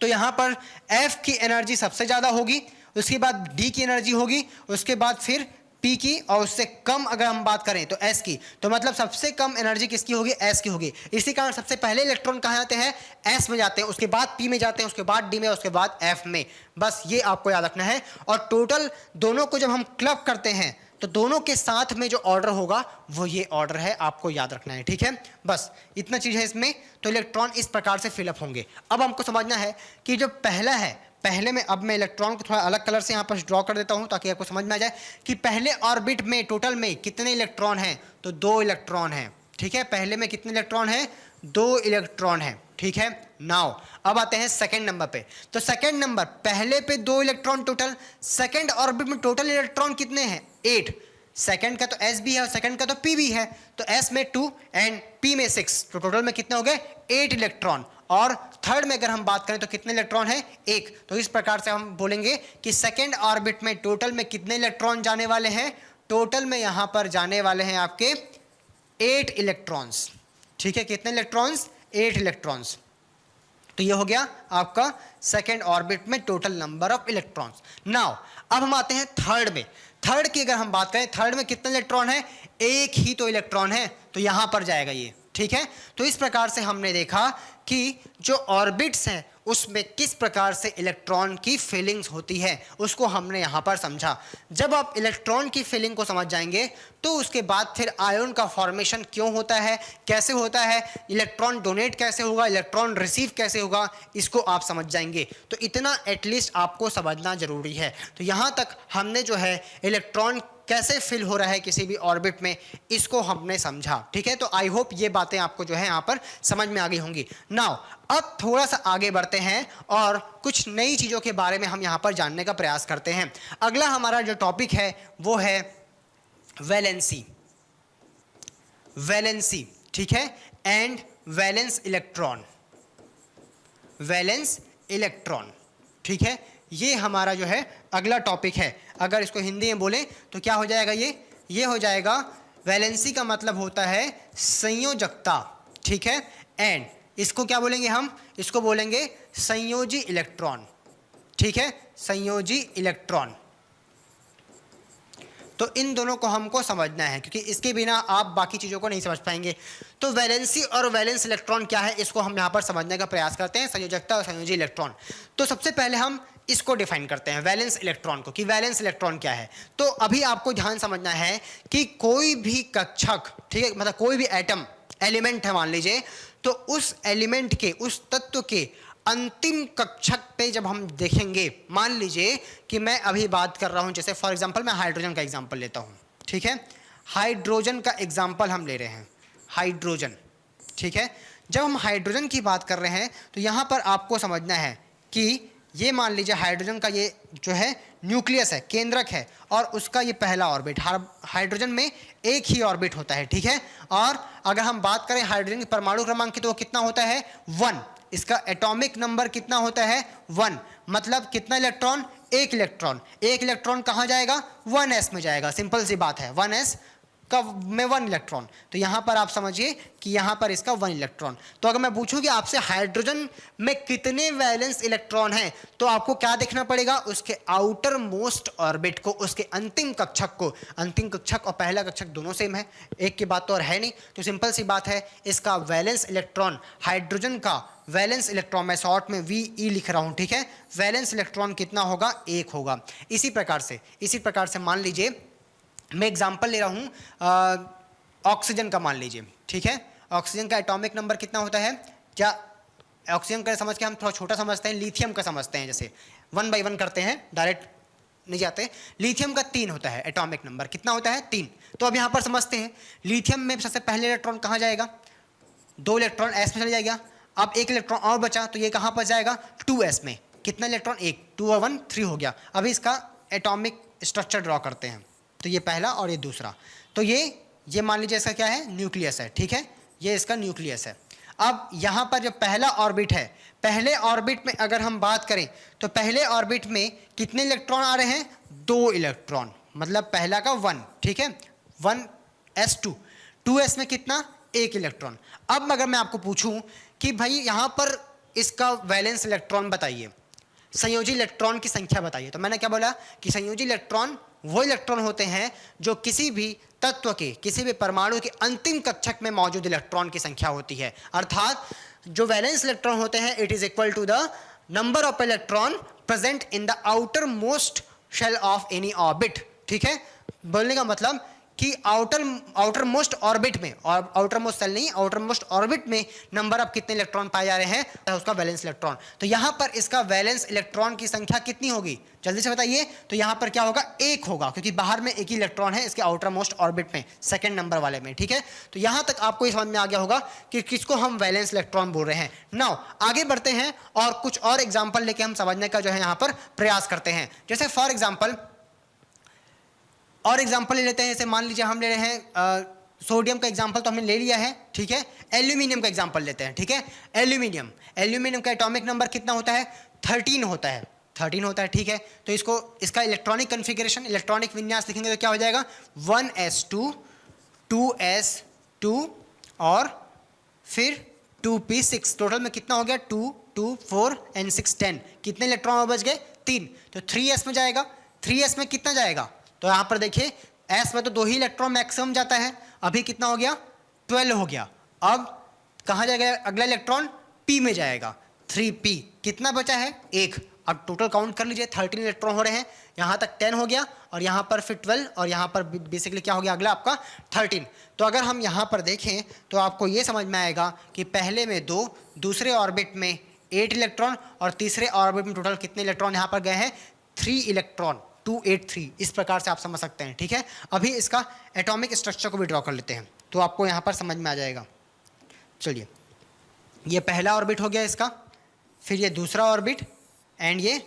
तो यहाँ पर F की एनर्जी सबसे ज़्यादा होगी, उसके बाद D की एनर्जी होगी, उसके बाद फिर P की, और उससे कम अगर हम बात करें तो S की। तो मतलब सबसे कम एनर्जी किसकी होगी, S की होगी। इसी कारण सबसे पहले इलेक्ट्रॉन कहाँ जाते हैं, S में जाते हैं, उसके बाद P में जाते हैं, उसके बाद D में, उसके बाद F में। बस ये आपको याद रखना है। और टोटल दोनों को जब हम क्लब करते हैं तो दोनों के साथ में जो ऑर्डर होगा वो ये ऑर्डर है, आपको याद रखना है, ठीक है। बस इतना चीज़ है इसमें। तो इलेक्ट्रॉन इस प्रकार से फिलअप होंगे। अब हमको समझना है कि जो पहला है, पहले में, अब मैं इलेक्ट्रॉन को थोड़ा अलग कलर से यहाँ पर ड्रॉ कर देता हूँ ताकि आपको समझ में आ जाए कि पहले ऑर्बिट में टोटल में कितने इलेक्ट्रॉन हैं। तो 2 इलेक्ट्रॉन हैं, ठीक है। पहले में कितने इलेक्ट्रॉन हैं, 2 इलेक्ट्रॉन हैं, ठीक है। नाउ अब आते हैं सेकंड नंबर पे। तो सेकंड नंबर, पहले पे 2 इलेक्ट्रॉन टोटल, सेकंड ऑर्बिट में टोटल इलेक्ट्रॉन कितने हैं, 8। सेकंड का तो S भी है और सेकंड का तो P भी है, तो S में 2 एंड P में 6, तो टोटल में कितने हो गए, 8 इलेक्ट्रॉन। और थर्ड में अगर हम बात करें तो कितने इलेक्ट्रॉन है, 1। तो इस प्रकार से हम बोलेंगे कि सेकंड ऑर्बिट में टोटल में कितने इलेक्ट्रॉन जाने वाले हैं, टोटल में यहां पर जाने वाले हैं आपके 8 इलेक्ट्रॉन्स, ठीक है। कितने इलेक्ट्रॉन्स, 8 इलेक्ट्रॉन्स। तो ये हो गया आपका सेकेंड ऑर्बिट में total number of electrons. Now अब हम आते हैं थर्ड में। थर्ड की अगर हम बात करें, थर्ड में कितने इलेक्ट्रॉन है, 1 ही तो इलेक्ट्रॉन है, तो यहां पर जाएगा ये, ठीक है। तो इस प्रकार से हमने देखा कि जो ऑर्बिट्स हैं उसमें किस प्रकार से इलेक्ट्रॉन की फीलिंग्स होती है, उसको हमने यहाँ पर समझा। जब आप इलेक्ट्रॉन की फीलिंग को समझ जाएंगे तो उसके बाद फिर आयन का फॉर्मेशन क्यों होता है, कैसे होता है, इलेक्ट्रॉन डोनेट कैसे होगा, इलेक्ट्रॉन रिसीव कैसे होगा, इसको आप समझ जाएंगे। तो इतना एटलीस्ट आपको समझना जरूरी है। तो यहाँ तक हमने जो है इलेक्ट्रॉन कैसे फिल हो रहा है किसी भी ऑर्बिट में, इसको हमने समझा, ठीक है। तो आई होप ये बातें आपको जो है यहाँ पर समझ में आ गई होंगी। नाउ अब थोड़ा सा आगे बढ़ते हैं और कुछ नई चीज़ों के बारे में हम यहाँ पर जानने का प्रयास करते हैं। अगला हमारा जो टॉपिक है वो है वैलेंसी, वैलेंसी, ठीक है, and valence electron, valence electron, ठीक है। ये हमारा जो है अगला टॉपिक है। अगर इसको हिंदी में बोलें तो क्या हो जाएगा, ये हो जाएगा, वैलेंसी का मतलब होता है संयोजकता, ठीक है। एंड इसको क्या बोलेंगे हम, इसको बोलेंगे संयोजी इलेक्ट्रॉन, ठीक है, संयोजी इलेक्ट्रॉन। तो इन दोनों को हमको समझना है क्योंकि इसके बिना आप बाकी चीज़ों को नहीं समझ पाएंगे। तो वैलेंसी और वैलेंस इलेक्ट्रॉन क्या है, इसको हम यहाँ पर समझने का प्रयास करते हैं, संयोजकता और संयोजी इलेक्ट्रॉन। तो सबसे पहले हम इसको डिफाइन करते हैं वैलेंस इलेक्ट्रॉन को, कि वैलेंस इलेक्ट्रॉन क्या है। तो अभी आपको ध्यान समझना है कि कोई भी कक्षक, ठीक है, मतलब कोई भी एटम, एलिमेंट है मान लीजिए, तो उस एलिमेंट के, उस तत्व के अंतिम कक्षक पे जब हम देखेंगे, मान लीजिए कि मैं अभी बात कर रहा हूं, जैसे फॉर एग्जांपल मैं हाइड्रोजन का एग्जांपल लेता हूं, ठीक है। हाइड्रोजन का एग्जांपल हम ले रहे हैं, हाइड्रोजन, ठीक है। जब हम हाइड्रोजन की बात कर रहे हैं तो यहां पर आपको समझना है कि ये मान लीजिए हाइड्रोजन का ये जो है न्यूक्लियस है, केंद्रक है, और उसका ये पहला ऑर्बिट, हाइड्रोजन में एक ही ऑर्बिट होता है, ठीक है। और अगर हम बात करें हाइड्रोजन की परमाणु क्रमांक की तो वो कितना होता है, 1। इसका एटॉमिक नंबर कितना होता है, 1। मतलब कितना इलेक्ट्रॉन, 1 इलेक्ट्रॉन। 1 इलेक्ट्रॉन कहाँ जाएगा, 1s में जाएगा, सिंपल सी बात है, 1s का में 1 इलेक्ट्रॉन। तो यहाँ पर आप समझिए कि यहाँ पर इसका 1 इलेक्ट्रॉन। तो अगर मैं पूछूं कि आपसे हाइड्रोजन में कितने वैलेंस इलेक्ट्रॉन हैं, तो आपको क्या देखना पड़ेगा, उसके आउटर मोस्ट ऑर्बिट को, उसके अंतिम कक्षक को। अंतिम कक्षक और पहला कक्षक दोनों सेम है, एक की बात तो और है नहीं। तो सिंपल सी बात है, इसका वैलेंस इलेक्ट्रॉन, हाइड्रोजन का वैलेंस इलेक्ट्रॉन, मैं शॉर्ट में VE लिख रहा हूँ, ठीक है, वैलेंस इलेक्ट्रॉन कितना होगा, 1 होगा। इसी प्रकार से मान लीजिए मैं एग्जांपल ले रहा हूँ ऑक्सीजन का, मान लीजिए, ठीक है, ऑक्सीजन का एटॉमिक नंबर कितना होता है, क्या ऑक्सीजन का समझ के हम थोड़ा छोटा समझते हैं, लिथियम का समझते हैं, जैसे 1 by 1 करते हैं, डायरेक्ट नहीं जाते। लिथियम का 3 होता है एटॉमिक नंबर, कितना होता है, 3। तो अब यहाँ पर समझते हैं लिथियम में सबसे पहले इलेक्ट्रॉन कहाँ जाएगा, 2 इलेक्ट्रॉन S में चले जाएगा। अब 1 इलेक्ट्रॉन और बचा तो ये कहाँ पर जाएगा, 2S में। कितना इलेक्ट्रॉन, 1, 2 और 1 3 हो गया। अभी इसका एटॉमिक स्ट्रक्चर ड्रॉ करते हैं, तो ये पहला और ये दूसरा। तो ये मान लीजिए इसका क्या है, न्यूक्लियस है, ठीक है, ये इसका न्यूक्लियस है। अब यहाँ पर जो पहला ऑर्बिट है, पहले ऑर्बिट में अगर हम बात करें तो पहले ऑर्बिट में कितने इलेक्ट्रॉन आ रहे हैं, 2 इलेक्ट्रॉन, मतलब पहला का 1, ठीक है, 1s2, 2s में कितना, 1 इलेक्ट्रॉन। अब अगर मैं आपको पूछूं कि भाई यहाँ पर इसका वैलेंस इलेक्ट्रॉन बताइए, संयोजी इलेक्ट्रॉन की संख्या बताइए, तो मैंने क्या बोला कि संयोजी इलेक्ट्रॉन वो इलेक्ट्रॉन होते हैं जो किसी भी तत्व के, किसी भी परमाणु के अंतिम कक्षक में मौजूद इलेक्ट्रॉन की संख्या होती है। अर्थात जो वैलेंस इलेक्ट्रॉन होते हैं, it is equal to the number of electron present in the outermost shell of any orbit, ठीक है। बोलने का मतलब कि आउटर मोस्ट ऑर्बिट में, और आउटर मोस्ट सेल नहीं, आउटर मोस्ट ऑर्बिट में नंबर ऑफ कितने इलेक्ट्रॉन पाए जा रहे हैं, उसका वैलेंस इलेक्ट्रॉन। तो यहाँ पर इसका वैलेंस इलेक्ट्रॉन की संख्या कितनी होगी, जल्दी से बताइए। तो यहाँ पर क्या होगा, 1 होगा, क्योंकि बाहर में 1 ही इलेक्ट्रॉन है इसके आउटर मोस्ट ऑर्बिट में, सेकंड नंबर वाले में, ठीक है। तो यहाँ तक आपको ये समझ में आ गया होगा कि किसको हम वैलेंस इलेक्ट्रॉन बोल रहे हैं। नाउ आगे बढ़ते हैं और कुछ और एग्जाम्पल लेके हम समझने का जो है यहाँ पर प्रयास करते हैं। जैसे फॉर एग्जाम्पल और एग्जाम्पल ले लेते हैं, जैसे मान लीजिए हम ले रहे हैं सोडियम का एग्जाम्पल तो हमने ले लिया है, ठीक है। एल्यूमिनियम का एग्जाम्पल लेते हैं, ठीक है। एल्यूमिनियम का एटॉमिक नंबर कितना होता है, 13 होता है, 13 होता है, ठीक है। तो इसका इलेक्ट्रॉनिक कन्फिगरेशन, इलेक्ट्रॉनिक विन्यास लिखेंगे तो क्या हो जाएगा, 1s2, 2s2 और फिर 2p6, टोटल में कितना हो गया, 2, 2, 4 and 6 10। कितने इलेक्ट्रॉन और बच गए, 3। तो 3s में जाएगा, 3s में कितना जाएगा, तो यहाँ पर देखिए s में तो 2 ही इलेक्ट्रॉन मैक्सिमम जाता है, अभी कितना हो गया, 12 हो गया। अब कहाँ जाएगा अगला इलेक्ट्रॉन, p में जाएगा, 3p, कितना बचा है, 1। अब टोटल काउंट कर लीजिए, 13 इलेक्ट्रॉन हो रहे हैं, यहाँ तक 10 हो गया और यहाँ पर फिर 12 और यहाँ पर बेसिकली क्या हो गया अगला आपका 13। तो अगर हम यहाँ पर देखें तो आपको ये समझ में आएगा कि पहले में 2, दूसरे ऑर्बिट में 8 इलेक्ट्रॉन और तीसरे ऑर्बिट में टोटल कितने इलेक्ट्रॉन यहाँ पर गए हैं, 3 इलेक्ट्रॉन, 283। इस प्रकार से आप समझ सकते हैं, ठीक है। अभी इसका एटॉमिक स्ट्रक्चर को भी ड्रॉ कर लेते हैं तो आपको यहाँ पर समझ में आ जाएगा। चलिए, ये पहला ऑर्बिट हो गया इसका, फिर ये दूसरा ऑर्बिट एंड ये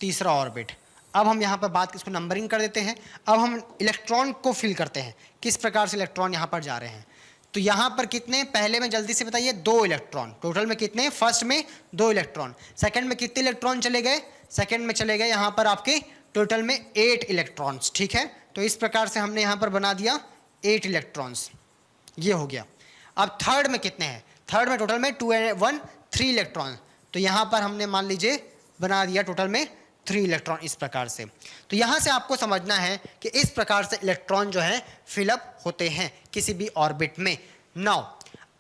तीसरा ऑर्बिट। अब हम यहाँ पर बात इसको नंबरिंग कर देते हैं। अब हम इलेक्ट्रॉन को फिल करते हैं, किस प्रकार से इलेक्ट्रॉन यहाँ पर जा रहे हैं। तो यहाँ पर कितने, पहले में जल्दी से बताइए, 2 इलेक्ट्रॉन, टोटल में कितने, फर्स्ट में 2 इलेक्ट्रॉन, सेकंड में कितने इलेक्ट्रॉन चले गए, सेकंड में चले गए यहाँ पर आपके टोटल में 8 इलेक्ट्रॉन्स, ठीक है। तो इस प्रकार से हमने यहाँ पर बना दिया 8 इलेक्ट्रॉन्स, ये हो गया। अब थर्ड में कितने हैं, थर्ड में टोटल में 2 and 1 3 इलेक्ट्रॉन, तो यहाँ पर हमने मान लीजिए बना दिया टोटल में 3 इलेक्ट्रॉन, इस प्रकार से। तो यहाँ से आपको समझना है कि इस प्रकार से इलेक्ट्रॉन जो है फिलअप होते हैं किसी भी ऑर्बिट में। नाउ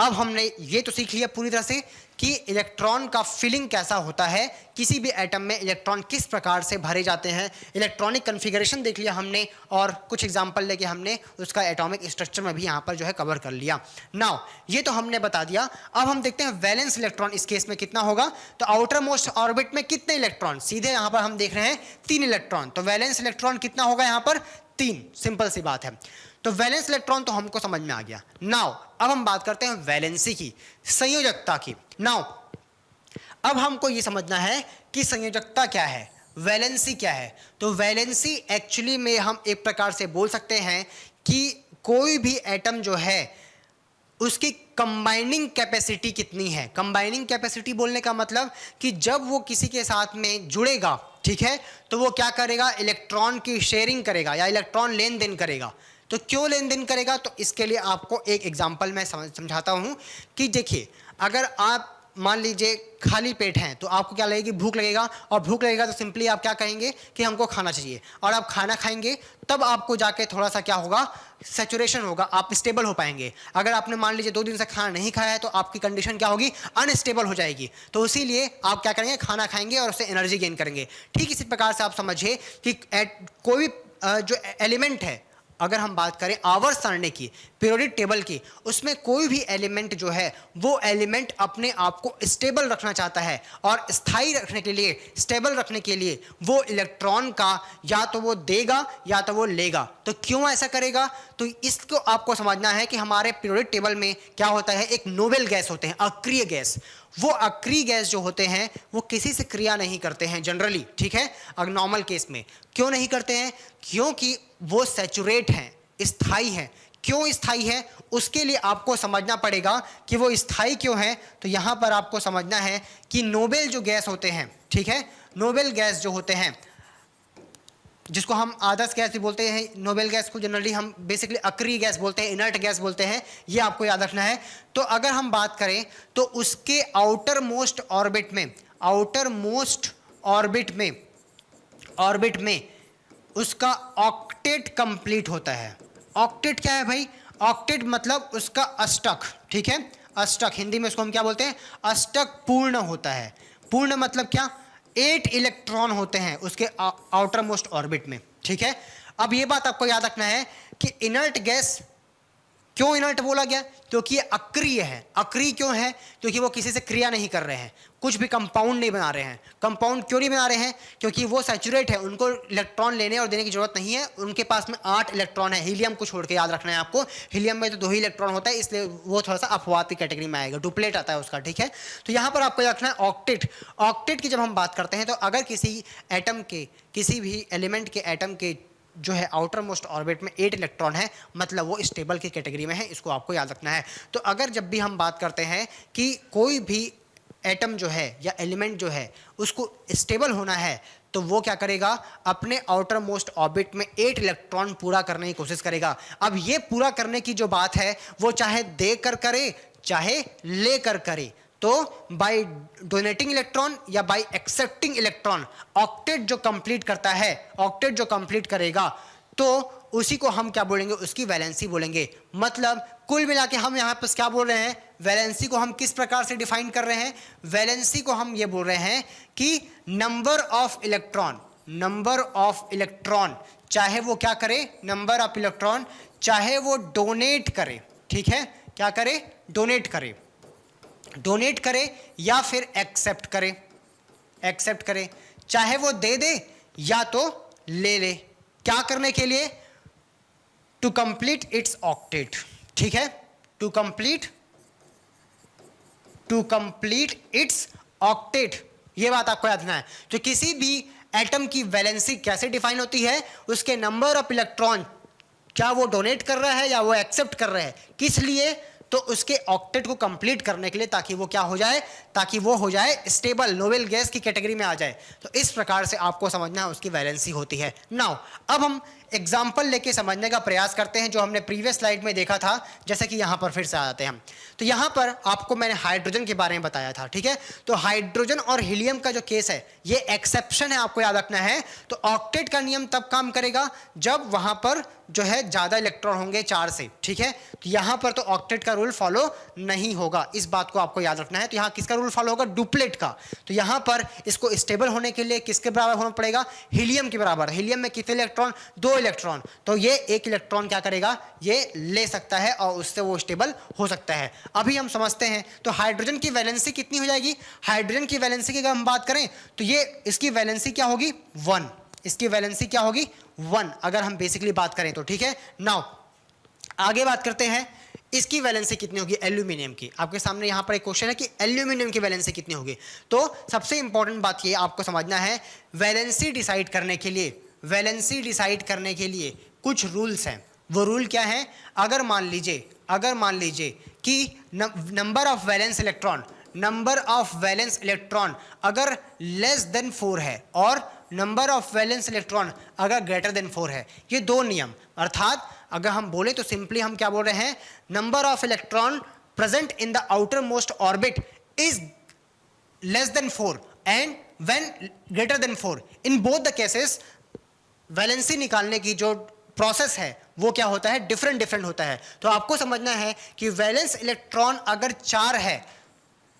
अब हमने ये तो सीख लिया पूरी तरह से कि इलेक्ट्रॉन का फिलिंग कैसा होता है, किसी भी एटम में इलेक्ट्रॉन किस प्रकार से भरे जाते हैं, इलेक्ट्रॉनिक कन्फिगरेशन देख लिया हमने और कुछ एग्जांपल लेके हमने उसका एटॉमिक स्ट्रक्चर में भी यहाँ पर जो है कवर कर लिया। नाउ ये तो हमने बता दिया। अब हम देखते हैं वैलेंस इलेक्ट्रॉन इस केस में कितना होगा। तो आउटर मोस्ट ऑर्बिट में कितने इलेक्ट्रॉन, सीधे यहाँ पर हम देख रहे हैं 3 इलेक्ट्रॉन, तो वैलेंस इलेक्ट्रॉन कितना होगा यहाँ पर, 3, सिंपल सी बात है। तो वैलेंस इलेक्ट्रॉन तो हमको समझ में आ गया। नाउ अब हम बात करते हैं वैलेंसी की, संयोजकता की। नाउ अब हमको ये समझना है कि संयोजकता क्या है, वैलेंसी क्या है। तो वैलेंसी एक्चुअली में हम एक प्रकार से बोल सकते हैं कि कोई भी एटम जो है उसकी कंबाइनिंग कैपेसिटी कितनी है। कंबाइनिंग कैपेसिटी बोलने का मतलब कि जब वो किसी के साथ में जुड़ेगा, ठीक है, तो वो क्या करेगा, इलेक्ट्रॉन की शेयरिंग करेगा या इलेक्ट्रॉन लेन देन करेगा। तो क्यों लेन देन करेगा, तो इसके लिए आपको एक एग्जांपल मैं समझाता हूं कि देखिए, अगर आप मान लीजिए खाली पेट हैं तो आपको क्या लगेगी, भूख लगेगा, और भूख लगेगा तो सिंपली आप क्या कहेंगे कि हमको खाना चाहिए, और आप खाना खाएंगे तब आपको जाके थोड़ा सा क्या होगा, सैचुरेशन होगा, आप स्टेबल हो पाएंगे। अगर आपने मान लीजिए 2 दिन से खाना नहीं खाया है तो आपकी कंडीशन क्या होगी, अनस्टेबल हो जाएगी। तो इसीलिए आप क्या करेंगे, खाना खाएंगे और उससे एनर्जी गेन करेंगे। ठीक इसी प्रकार से आप समझिए कि कोई जो एलिमेंट है, अगर हम बात करें आवर्त सारणी की, पीरियोडिक टेबल की, उसमें कोई भी एलिमेंट जो है वो एलिमेंट अपने आप को स्टेबल रखना चाहता है, और स्थायी रखने के लिए, स्टेबल रखने के लिए वो इलेक्ट्रॉन का या तो वो देगा या तो वो लेगा। तो क्यों ऐसा करेगा, तो इसको आपको समझना है कि हमारे पीरियोडिक टेबल में क्या होता है, एक नोबेल गैस होते हैं, अक्रिय गैस। वो अक्रिय गैस जो होते हैं वो किसी से क्रिया नहीं करते हैं जनरली, ठीक है, अगर नॉर्मल केस में। क्यों नहीं करते हैं, क्योंकि वो सैचुरेट हैं, स्थायी हैं। क्यों स्थायी है, उसके लिए आपको समझना पड़ेगा कि वो स्थायी क्यों है। तो यहाँ पर आपको समझना है कि नोबेल जो गैस होते हैं, ठीक है, नोबेल गैस जो होते हैं, जिसको हम आदर्श गैस भी बोलते हैं, नोबेल गैस को जनरली हम बेसिकली अक्रिय गैस बोलते हैं, इनर्ट गैस बोलते हैं, ये आपको याद रखना है। तो अगर हम बात करें तो उसके आउटर मोस्ट ऑर्बिट में, आउटर मोस्ट ऑर्बिट में उसका ऑक्टेट कंप्लीट होता है। ऑक्टेट क्या है भाई, ऑक्टेट मतलब उसका अष्टक, ठीक है, अष्टक, हिंदी में उसको हम क्या बोलते हैं, अष्टक पूर्ण होता है। पूर्ण मतलब क्या, 8 इलेक्ट्रॉन होते हैं उसके आउटर मोस्ट ऑर्बिट में, ठीक है। अब ये बात आपको याद रखना है कि इनर्ट गैस क्यों इनर्ट बोला गया, क्योंकि ये अक्रिय है। अक्रिय क्यों है, क्योंकि वो किसी से क्रिया नहीं कर रहे हैं, कुछ भी कंपाउंड नहीं बना रहे हैं। कंपाउंड क्यों नहीं बना रहे हैं, क्योंकि वो सैचुरेट है, उनको इलेक्ट्रॉन लेने और देने की जरूरत नहीं है। उनके पास में 8 इलेक्ट्रॉन है, हीलियम को छोड़ के, याद रखना है आपको। हीलियम में तो 2 ही इलेक्ट्रॉन होता है, इसलिए वो थोड़ा सा अपवाद की कैटेगरी में आएगा, डुप्लेट आता है उसका, ठीक है। तो यहाँ पर आपको याद रखना है ऑक्टेट। ऑक्टेट की जब हम बात करते हैं तो अगर किसी एटम के, किसी भी एलिमेंट के एटम के जो है आउटर मोस्ट ऑर्बिट में 8 इलेक्ट्रॉन है, मतलब वो स्टेबल की कैटेगरी में है, इसको आपको याद रखना है। तो अगर जब भी हम बात करते हैं कि कोई भी एटम जो है या एलिमेंट जो है उसको स्टेबल होना है, तो वो क्या करेगा, अपने आउटर मोस्ट ऑर्बिट में 8 इलेक्ट्रॉन पूरा करने की कोशिश करेगा। अब ये पूरा करने की जो बात है वो चाहे देकर करे चाहे लेकर करे, तो बाय डोनेटिंग इलेक्ट्रॉन या बाय एक्सेप्टिंग इलेक्ट्रॉन, ऑक्टेट जो कंप्लीट करता है, ऑक्टेट जो कंप्लीट करेगा, तो उसी को हम क्या बोलेंगे, उसकी वैलेंसी बोलेंगे। मतलब कुल मिला के हम यहाँ पर क्या बोल रहे हैं, वैलेंसी को हम किस प्रकार से डिफाइन कर रहे हैं, वैलेंसी को हम ये बोल रहे हैं कि number of electron, number of electron, चाहे वो क्या करे, नंबर ऑफ इलेक्ट्रॉन, चाहे वो डोनेट करे, ठीक है, क्या करे, डोनेट करे, डोनेट करे या फिर एक्सेप्ट करे, एक्सेप्ट करे, चाहे वो दे दे या तो ले ले, क्या करने के लिए, टू कंप्लीट इट्स ऑक्टेट, ठीक है, टू कंप्लीट इट्स ऑक्टेट। ये बात आपको याद रखना है। तो किसी भी एटम की वैलेंसी कैसे डिफाइन होती है, उसके नंबर ऑफ इलेक्ट्रॉन, क्या वो डोनेट कर रहा है या वो एक्सेप्ट कर रहा है, किस लिए, तो उसके ऑक्टेट को कंप्लीट करने के लिए, ताकि वो क्या हो जाए, ताकि वो हो जाए स्टेबल, नोबेल गैस की कैटेगरी में आ जाए। तो इस प्रकार से आपको समझना है उसकी वैलेंसी होती है। नाउ अब हम एग्जाम्पल लेके समझने का प्रयास करते हैं, जो हमने प्रीवियस स्लाइड में देखा था। जैसे कि यहाँ पर फिर से आ जाते हैं हम, तो यहाँ पर आपको मैंने हाइड्रोजन के बारे में बताया था, ठीक है। तो हाइड्रोजन और हीलियम का जो केस है ये एक्सेप्शन है, आपको याद रखना है। तो ऑक्टेट का नियम तब काम करेगा जब वहाँ पर जो है ज़्यादा इलेक्ट्रॉन होंगे 4 से, ठीक है। तो यहाँ पर तो ऑक्टेट का रूल फॉलो नहीं होगा, इस बात को आपको याद रखना है। तो यहाँ किसका रूल फॉलो होगा, डुप्लेट का। तो यहाँ पर इसको स्टेबल होने के लिए किसके बराबर होना पड़ेगा, हीलियम के बराबर। हीलियम में कितने इलेक्ट्रॉन, 2 इलेक्ट्रॉन, तो ये 1 इलेक्ट्रॉन क्या करेगा, ये ले सकता है और उससे वो स्टेबल हो सकता है। अभी हम समझते हैं, तो हाइड्रोजन की वैलेंसी कितनी हो जाएगी, हाइड्रोजन की वैलेंसी की अगर हम बात करें तो ये इसकी वैलेंसी क्या होगी, 1, इसकी वैलेंसी क्या होगी, 1, अगर हम बेसिकली बात करें तो, ठीक है। नाउ आगे बात करते हैं, इसकी वैलेंसी कितनी होगी एल्यूमिनियम की। आपके सामने यहाँ पर एक क्वेश्चन है कि एल्यूमिनियम की वैलेंसी कितनी होगी। तो सबसे इंपॉर्टेंट बात ये आपको समझना है, वैलेंसी डिसाइड करने के लिए, वैलेंसी डिसाइड करने के लिए कुछ रूल्स हैं। वो रूल क्या है, अगर मान लीजिए कि number of valence electron, number of valence electron अगर लेस देन 4 है और नंबर ऑफ वैलेंस इलेक्ट्रॉन अगर ग्रेटर देन 4 है, ये 2 नियम, अर्थात अगर हम बोले तो सिंपली हम क्या बोल रहे हैं, number of electron present in the outer most orbit is less than 4 and when greater than 4, in both the cases valency निकालने की जो प्रोसेस है वो क्या होता है, डिफरेंट होता है। तो आपको समझना है कि वैलेंस इलेक्ट्रॉन अगर 4 है,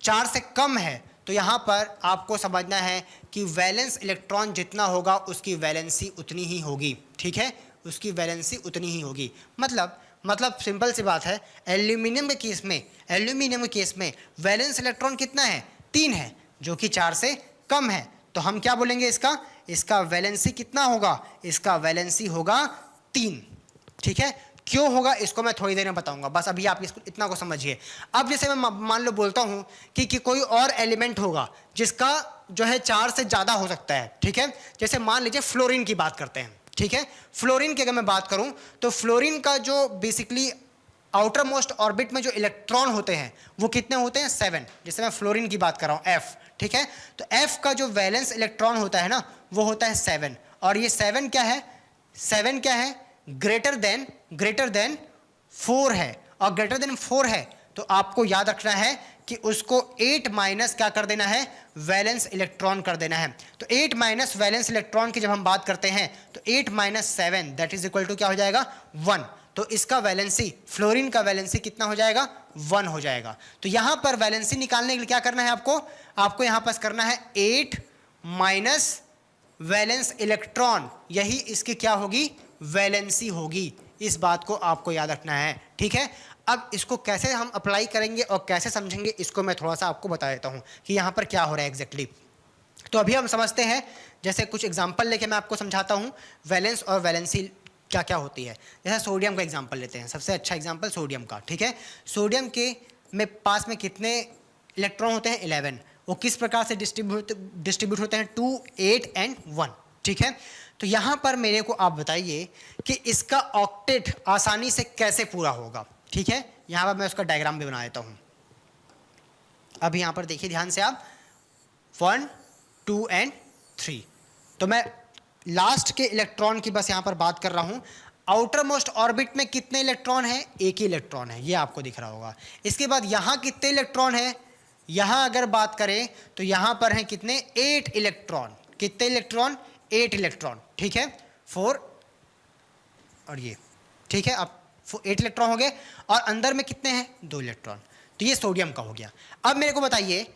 4 से कम है, तो यहाँ पर आपको समझना है कि वैलेंस इलेक्ट्रॉन जितना होगा उसकी वैलेंसी उतनी ही होगी, ठीक है, उसकी वैलेंसी उतनी ही होगी। मतलब सिंपल सी बात है, एल्यूमिनियम के केस में वैलेंस इलेक्ट्रॉन कितना है, 3 है, जो कि 4 से कम है। तो हम क्या बोलेंगे, इसका वैलेंसी कितना होगा, इसका वैलेंसी होगा 3, ठीक है। क्यों होगा इसको मैं थोड़ी देर में बताऊंगा, बस अभी आप इसको इतना को समझिए। अब जैसे मैं मान लो बोलता हूं कि कोई और एलिमेंट होगा जिसका जो है 4 से ज़्यादा हो सकता है, ठीक है। जैसे मान लीजिए फ्लोरीन की बात करते हैं, ठीक है। फ्लोरीन की अगर मैं बात करूं तो फ्लोरीन का जो बेसिकली आउटर मोस्ट ऑर्बिट में जो इलेक्ट्रॉन होते हैं वो कितने होते हैं, 7। जैसे मैं फ्लोरीन की बात कर रहा हूँ, F, ठीक है। तो F का जो वैलेंस इलेक्ट्रॉन होता है ना वो होता है 7, और ये 7 क्या है, ग्रेटर देन 4 है, और ग्रेटर देन 4 है तो आपको याद रखना है कि उसको 8 माइनस क्या कर देना है, वैलेंस इलेक्ट्रॉन कर देना है। तो 8 माइनस वैलेंस इलेक्ट्रॉन की जब हम बात करते हैं तो 8 minus 7 that is equal to क्या हो जाएगा, 1। तो इसका वैलेंसी, फ्लोरीन का वैलेंसी कितना हो जाएगा, 1 हो जाएगा। तो यहां पर वैलेंसी निकालने के लिए क्या करना है आपको यहां पर करना है 8 माइनस वैलेंस इलेक्ट्रॉन, यही इसकी क्या होगी, वैलेंसी होगी। इस बात को आपको याद रखना है, ठीक है। अब इसको कैसे हम अप्लाई करेंगे और कैसे समझेंगे, इसको मैं थोड़ा सा आपको बता देता हूं कि यहां पर क्या हो रहा है एग्जैक्टली। तो अभी हम समझते हैं, जैसे कुछ एग्जांपल लेके मैं आपको समझाता हूं वैलेंस और वैलेंसी क्या क्या होती है। जैसे सोडियम का एग्जांपल लेते हैं, सबसे अच्छा एग्जांपल सोडियम का, ठीक है। सोडियम के पास में कितने इलेक्ट्रॉन होते हैं, 11। वो किस प्रकार से डिस्ट्रीब्यूट होते हैं, 2, 8 एंड 1, ठीक है। तो यहाँ पर मेरे को आप बताइए कि इसका ऑक्टेट आसानी से कैसे पूरा होगा, ठीक है। यहाँ पर मैं उसका डायग्राम भी बना देता हूँ। अब यहाँ पर देखिए ध्यान से आप, 1, 2 एंड 3। तो मैं लास्ट के इलेक्ट्रॉन की बस यहाँ पर बात कर रहा हूँ। आउटर मोस्ट ऑर्बिट में कितने इलेक्ट्रॉन है, एक ही इलेक्ट्रॉन है, ये आपको दिख रहा होगा। इसके बाद यहाँ कितने इलेक्ट्रॉन है, यहाँ अगर बात करें तो यहाँ पर हैं कितने, 8 इलेक्ट्रॉन। कितने इलेक्ट्रॉन, 8 इलेक्ट्रॉन, ठीक है। 4 और ये, ठीक है। अब 8 इलेक्ट्रॉन हो गए, और अंदर में कितने हैं, 2 इलेक्ट्रॉन। तो ये सोडियम का हो गया। अब मेरे को बताइए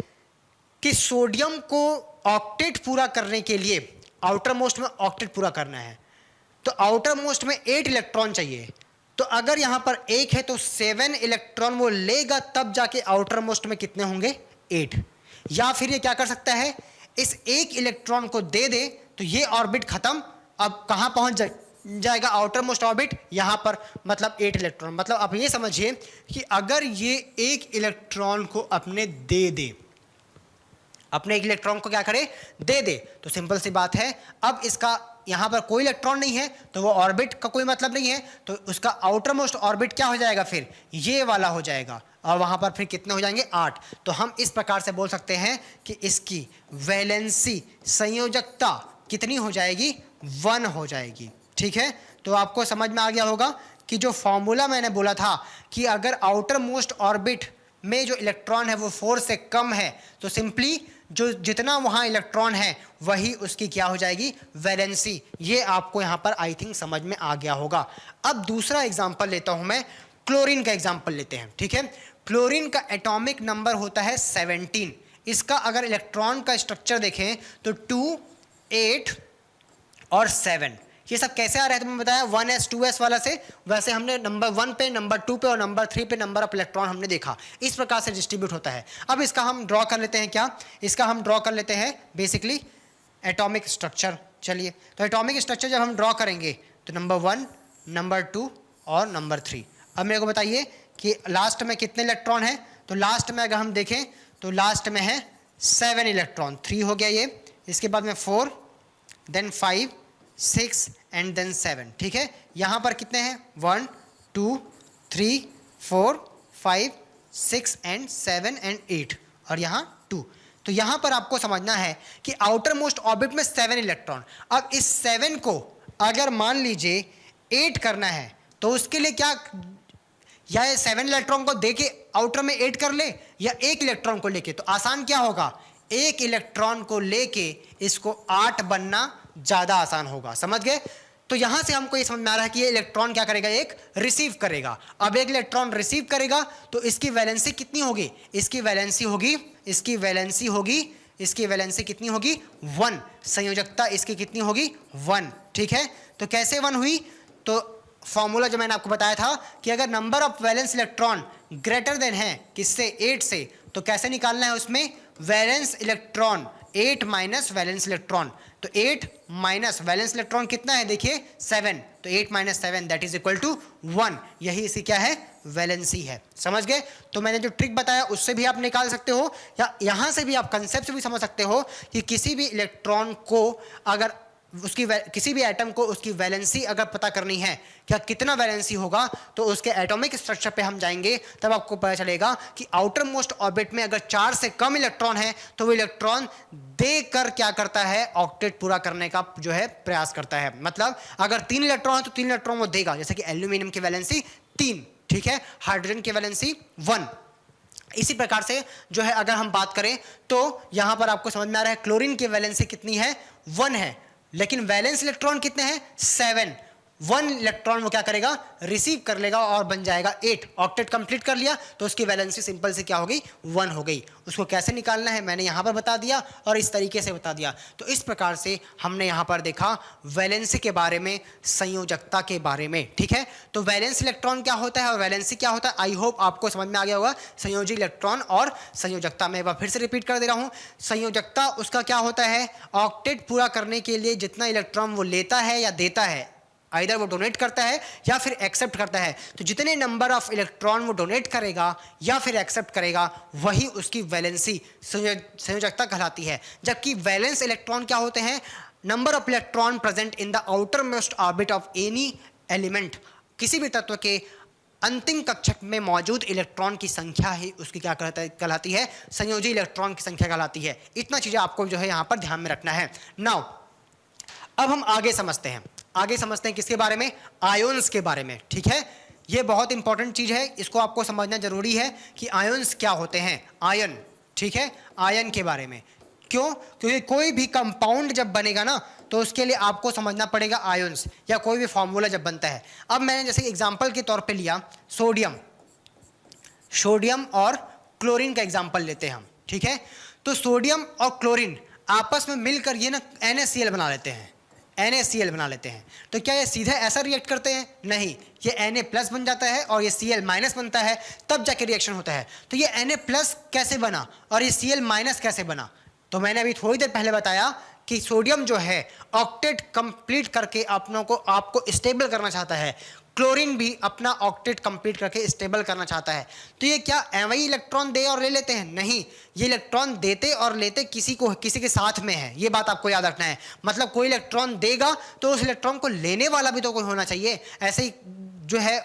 कि सोडियम को ऑक्टेट पूरा करने के लिए आउटर मोस्ट में ऑक्टेट पूरा करना है, तो आउटर मोस्ट में 8 इलेक्ट्रॉन चाहिए। तो अगर यहां पर 1 है तो 7 इलेक्ट्रॉन वो लेगा, तब जाके आउटर मोस्ट में कितने होंगे, 8। या फिर ये क्या कर सकता है, इस 1 इलेक्ट्रॉन को दे दे तो ये ऑर्बिट खत्म। अब कहां पहुंच जाएगा आउटर मोस्ट ऑर्बिट, यहां पर, मतलब 8 इलेक्ट्रॉन। मतलब आप ये समझिए कि अगर ये 1 इलेक्ट्रॉन को अपने दे दे, अपने 1 इलेक्ट्रॉन को क्या करे, दे दे, तो सिंपल सी बात है, अब इसका यहां पर कोई इलेक्ट्रॉन नहीं है तो वो ऑर्बिट का कोई मतलब नहीं है, तो उसका आउटर मोस्ट ऑर्बिट क्या हो जाएगा, फिर ये वाला हो जाएगा, और वहां पर फिर कितने हो जाएंगे, 8। तो हम इस प्रकार से बोल सकते हैं कि इसकी वैलेंसी संयोजकता कितनी हो जाएगी, 1 हो जाएगी, ठीक है। तो आपको समझ में आ गया होगा कि जो फॉर्मूला मैंने बोला था कि अगर आउटर मोस्ट ऑर्बिट में जो इलेक्ट्रॉन है वो 4 से कम है, तो सिंपली जो जितना वहां इलेक्ट्रॉन है वही उसकी क्या हो जाएगी, वैलेंसी। ये आपको यहां पर आई थिंक समझ में आ गया होगा। अब दूसरा एग्जांपल लेता हूं मैं, क्लोरीन का एग्जांपल लेते हैं, ठीक है। क्लोरीन का एटॉमिक नंबर होता है 17। इसका अगर इलेक्ट्रॉन का स्ट्रक्चर देखें तो 2, 8 और 7। ये सब कैसे आ रहा है, तो मैं बताया 1s 2s वाला से, वैसे हमने नंबर 1 पे, नंबर 2 पे और नंबर 3 पे नंबर ऑफ इलेक्ट्रॉन हमने देखा, इस प्रकार से डिस्ट्रीब्यूट होता है। अब इसका हम ड्रॉ कर लेते हैं, क्या इसका हम ड्रॉ कर लेते हैं बेसिकली एटॉमिक स्ट्रक्चर। चलिए, तो एटॉमिक स्ट्रक्चर जब हम ड्रॉ करेंगे तो नंबर 1, नंबर 2 और नंबर 3। अब मेरे को बताइए कि लास्ट में कितने इलेक्ट्रॉन हैं, तो लास्ट में अगर हम देखें तो लास्ट में है 7 इलेक्ट्रॉन, 3 हो गया ये, इसके बाद में 4, देन 5, 6 एंड देन 7, ठीक है। यहां पर कितने हैं, 1, 2, 3, 4, 5, 6 एंड 7 एंड 8, और यहां 2। तो यहां पर आपको समझना है कि आउटर मोस्ट ऑर्बिट में 7 इलेक्ट्रॉन। अब इस 7 को अगर मान लीजिए 8 करना है तो उसके लिए क्या, या ये 7 इलेक्ट्रॉन को देके आउटर में 8 कर ले, या 1 इलेक्ट्रॉन को लेके, तो आसान क्या होगा, एक इलेक्ट्रॉन को लेके इसको 8 बनना ज़्यादा आसान होगा। समझ गए? तो यहां से हमको ये समझ में आ रहा है कि ये इलेक्ट्रॉन क्या करेगा, एक रिसीव करेगा। अब एक इलेक्ट्रॉन रिसीव करेगा तो इसकी वैलेंसी कितनी होगी, इसकी वैलेंसी कितनी होगी 1। संयोजकता इसकी कितनी होगी 1। ठीक है, तो कैसे 1 हुई, तो फॉर्मूला जो मैंने आपको बताया था कि अगर number of valence electron greater than है किससे, 8 से, तो कैसे निकालना है उसमें valence electron 8 minus valence electron. तो 8 माइनस वैलेंस इलेक्ट्रॉन कितना है देखिए 7, तो 8 minus 7 that is equal to 1। यही इसी क्या है, वैलेंसी है। समझ गए? तो मैंने जो ट्रिक बताया उससे भी आप निकाल सकते हो, या यहां से भी आप कंसेप्ट भी समझ सकते हो कि किसी भी इलेक्ट्रॉन को अगर उसकी किसी भी एटम को उसकी वैलेंसी अगर पता करनी है, क्या कितना वैलेंसी होगा, तो उसके एटॉमिक स्ट्रक्चर पे हम जाएंगे, तब आपको पता चलेगा कि आउटर मोस्ट ऑर्बिट में अगर 4 से कम इलेक्ट्रॉन है तो वो इलेक्ट्रॉन देकर क्या करता है, ऑक्टेट पूरा करने का जो है प्रयास करता है। मतलब अगर 3 इलेक्ट्रॉन है तो 3 इलेक्ट्रॉन वो देगा, जैसे कि एल्यूमिनियम की वैलेंसी 3, ठीक है, हाइड्रोजन की वैलेंसी 1। इसी प्रकार से जो है अगर हम बात करें तो यहां पर आपको समझ में आ रहा है क्लोरीन की वैलेंसी कितनी है, 1 है, लेकिन वैलेंस इलेक्ट्रॉन कितने हैं 7। 1 इलेक्ट्रॉन वो क्या करेगा, रिसीव कर लेगा और बन जाएगा 8। ऑक्टेट कंप्लीट कर लिया तो उसकी वैलेंसी सिंपल से क्या हो गई, 1 हो गई। उसको कैसे निकालना है मैंने यहां पर बता दिया और इस तरीके से बता दिया। तो इस प्रकार से हमने यहां पर देखा वैलेंसी के बारे में, संयोजकता के बारे में। ठीक है, तो वैलेंस इलेक्ट्रॉन क्या होता है और वैलेंसी क्या होता है, आई होप आपको समझ में आ गया होगा। संयोजी इलेक्ट्रॉन और संयोजकता, मैं एक बार फिर से रिपीट कर दे रहा हूं। संयोजकता उसका क्या होता है, ऑक्टेट पूरा करने के लिए जितना इलेक्ट्रॉन वो लेता है या देता है, आइदर वो डोनेट करता है या फिर एक्सेप्ट करता है, तो जितने नंबर ऑफ इलेक्ट्रॉन वो डोनेट करेगा या फिर एक्सेप्ट करेगा वही उसकी वैलेंसी संयोजकता कहलाती है। जबकि वैलेंस इलेक्ट्रॉन क्या होते हैं, number of electron present in the outer most orbit of any element, किसी भी तत्व के अंतिम कक्षक में मौजूद इलेक्ट्रॉन की संख्या ही उसकी क्या कहलाती है, संयोजी इलेक्ट्रॉन की संख्या कहलाती है। इतना चीजें आपको जो है यहां पर ध्यान में रखना है। नाउ अब हम आगे समझते हैं किसके बारे में, आयोन्स के बारे में। ठीक है, ये बहुत इंपॉर्टेंट चीज है, इसको आपको समझना जरूरी है कि आयोन्स क्या होते हैं, आयन। ठीक है, आयन के बारे में क्यों, क्योंकि कोई भी कंपाउंड जब बनेगा ना तो उसके लिए आपको समझना पड़ेगा आयोन्स, या कोई भी फॉर्मूला जब बनता है। अब मैंने जैसे एग्जांपल के तौर पे लिया सोडियम और क्लोरीन का एग्जांपल लेते हैं हम। ठीक है, तो सोडियम और क्लोरीन आपस में मिलकर ये ना NaCl बना लेते हैं, NaCl बना लेते हैं। तो क्या ये सीधे ऐसा रिएक्ट करते हैं, नहीं, ये Na+ बन जाता है और ये Cl- बनता है, तब जाके रिएक्शन होता है। तो ये Na+ कैसे बना और ये Cl- कैसे बना, तो मैंने अभी थोड़ी देर पहले बताया कि सोडियम जो है ऑक्टेट कंप्लीट करके आपको स्टेबल करना चाहता है, क्लोरीन भी अपना ऑक्टेट कंप्लीट करके स्टेबल करना चाहता है। तो ये क्या वही इलेक्ट्रॉन दे और ले लेते हैं, नहीं, ये इलेक्ट्रॉन देते और लेते किसी के साथ में है, ये बात आपको याद रखना है। मतलब कोई इलेक्ट्रॉन देगा तो उस इलेक्ट्रॉन को लेने वाला भी तो कोई होना चाहिए, ऐसे ही जो है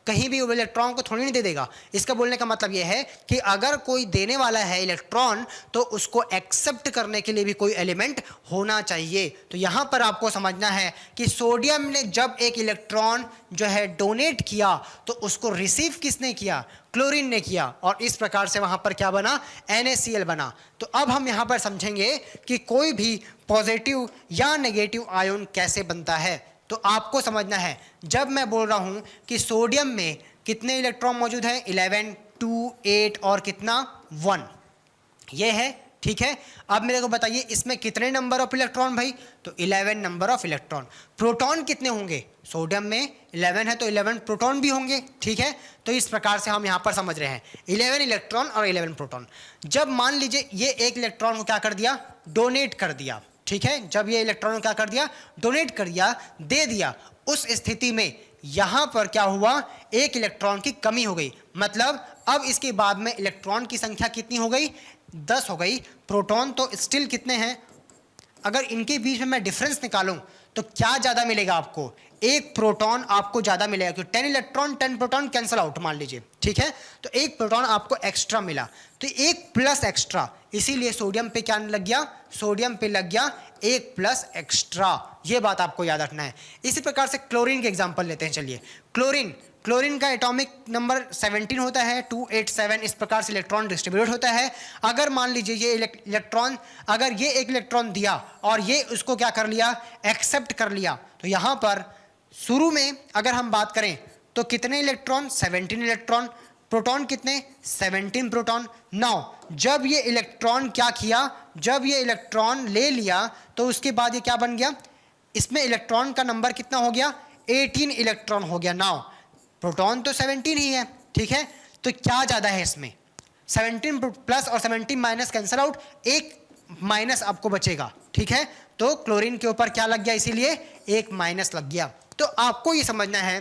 कहीं भी वो इलेक्ट्रॉन को थोड़ी नहीं दे देगा। इसका बोलने का मतलब ये है कि अगर कोई देने वाला है इलेक्ट्रॉन तो उसको एक्सेप्ट करने के लिए भी कोई एलिमेंट होना चाहिए। तो यहां पर आपको समझना है कि सोडियम ने जब एक इलेक्ट्रॉन जो है डोनेट किया तो उसको रिसीव किसने किया, क्लोरीन ने किया, और इस प्रकार से वहां पर क्या बना, NaCl बना। तो अब हम यहां पर समझेंगे कि कोई भी पॉजिटिव या नेगेटिव आयन कैसे बनता है। तो आपको समझना है, जब मैं बोल रहा हूं कि सोडियम में कितने इलेक्ट्रॉन मौजूद हैं, 11, 2, 8 और कितना 1, ये है। ठीक है, अब मेरे को बताइए इसमें कितने नंबर ऑफ इलेक्ट्रॉन भाई, तो 11 नंबर ऑफ इलेक्ट्रॉन। प्रोटॉन कितने होंगे, सोडियम में 11 है तो 11 प्रोटॉन भी होंगे। ठीक है, तो इस प्रकार से हम यहां पर समझ रहे हैं 11 इलेक्ट्रॉन और 11 प्रोटॉन। जब मान लीजिए ये एक इलेक्ट्रॉन को क्या कर दिया, डोनेट कर दिया। ठीक है, जब ये इलेक्ट्रॉन को क्या कर दिया, डोनेट कर दिया, दे दिया, उस स्थिति में यहां पर क्या हुआ, एक इलेक्ट्रॉन की कमी हो गई। मतलब अब इसके बाद में इलेक्ट्रॉन की संख्या कितनी हो गई, 10 हो गई। प्रोटॉन तो स्टिल कितने हैं, अगर इनके बीच में मैं डिफरेंस निकालूं तो क्या ज्यादा मिलेगा आपको, एक प्रोटॉन आपको ज्यादा मिलेगा, क्योंकि 10 इलेक्ट्रॉन 10 प्रोटॉन कैंसिल आउट मान लीजिए। ठीक है, तो एक प्रोटॉन आपको एक्स्ट्रा मिला, तो एक प्लस एक्स्ट्रा, इसीलिए सोडियम पे क्या लग गया, सोडियम पे लग गया एक प्लस एक्स्ट्रा। ये बात आपको याद रखना है। इसी प्रकार से क्लोरीन के एग्जांपल लेते हैं। चलिए, क्लोरीन क्लोरीन का एटॉमिक नंबर 17 होता है, 287, इस प्रकार से इलेक्ट्रॉन डिस्ट्रीब्यूट होता है। अगर मान लीजिए ये इलेक्ट्रॉन, अगर ये एक इलेक्ट्रॉन दिया और ये उसको क्या कर लिया, एक्सेप्ट कर लिया, तो यहाँ पर शुरू में अगर हम बात करें तो कितने इलेक्ट्रॉन, 17 इलेक्ट्रॉन, प्रोटॉन कितने, 17 प्रोटॉन। नाउ जब ये इलेक्ट्रॉन क्या किया, जब ये इलेक्ट्रॉन ले लिया तो उसके बाद ये क्या बन गया, इसमें इलेक्ट्रॉन का नंबर कितना हो गया, 18 इलेक्ट्रॉन हो गया। नाउ प्रोटॉन तो 17 ही है, ठीक है, तो क्या ज़्यादा है इसमें, 17 प्लस और 17 माइनस कैंसिल आउट, एक माइनस आपको बचेगा, ठीक है। तो क्लोरीन के ऊपर क्या लग गया, इसीलिए एक माइनस लग गया। तो आपको ये समझना है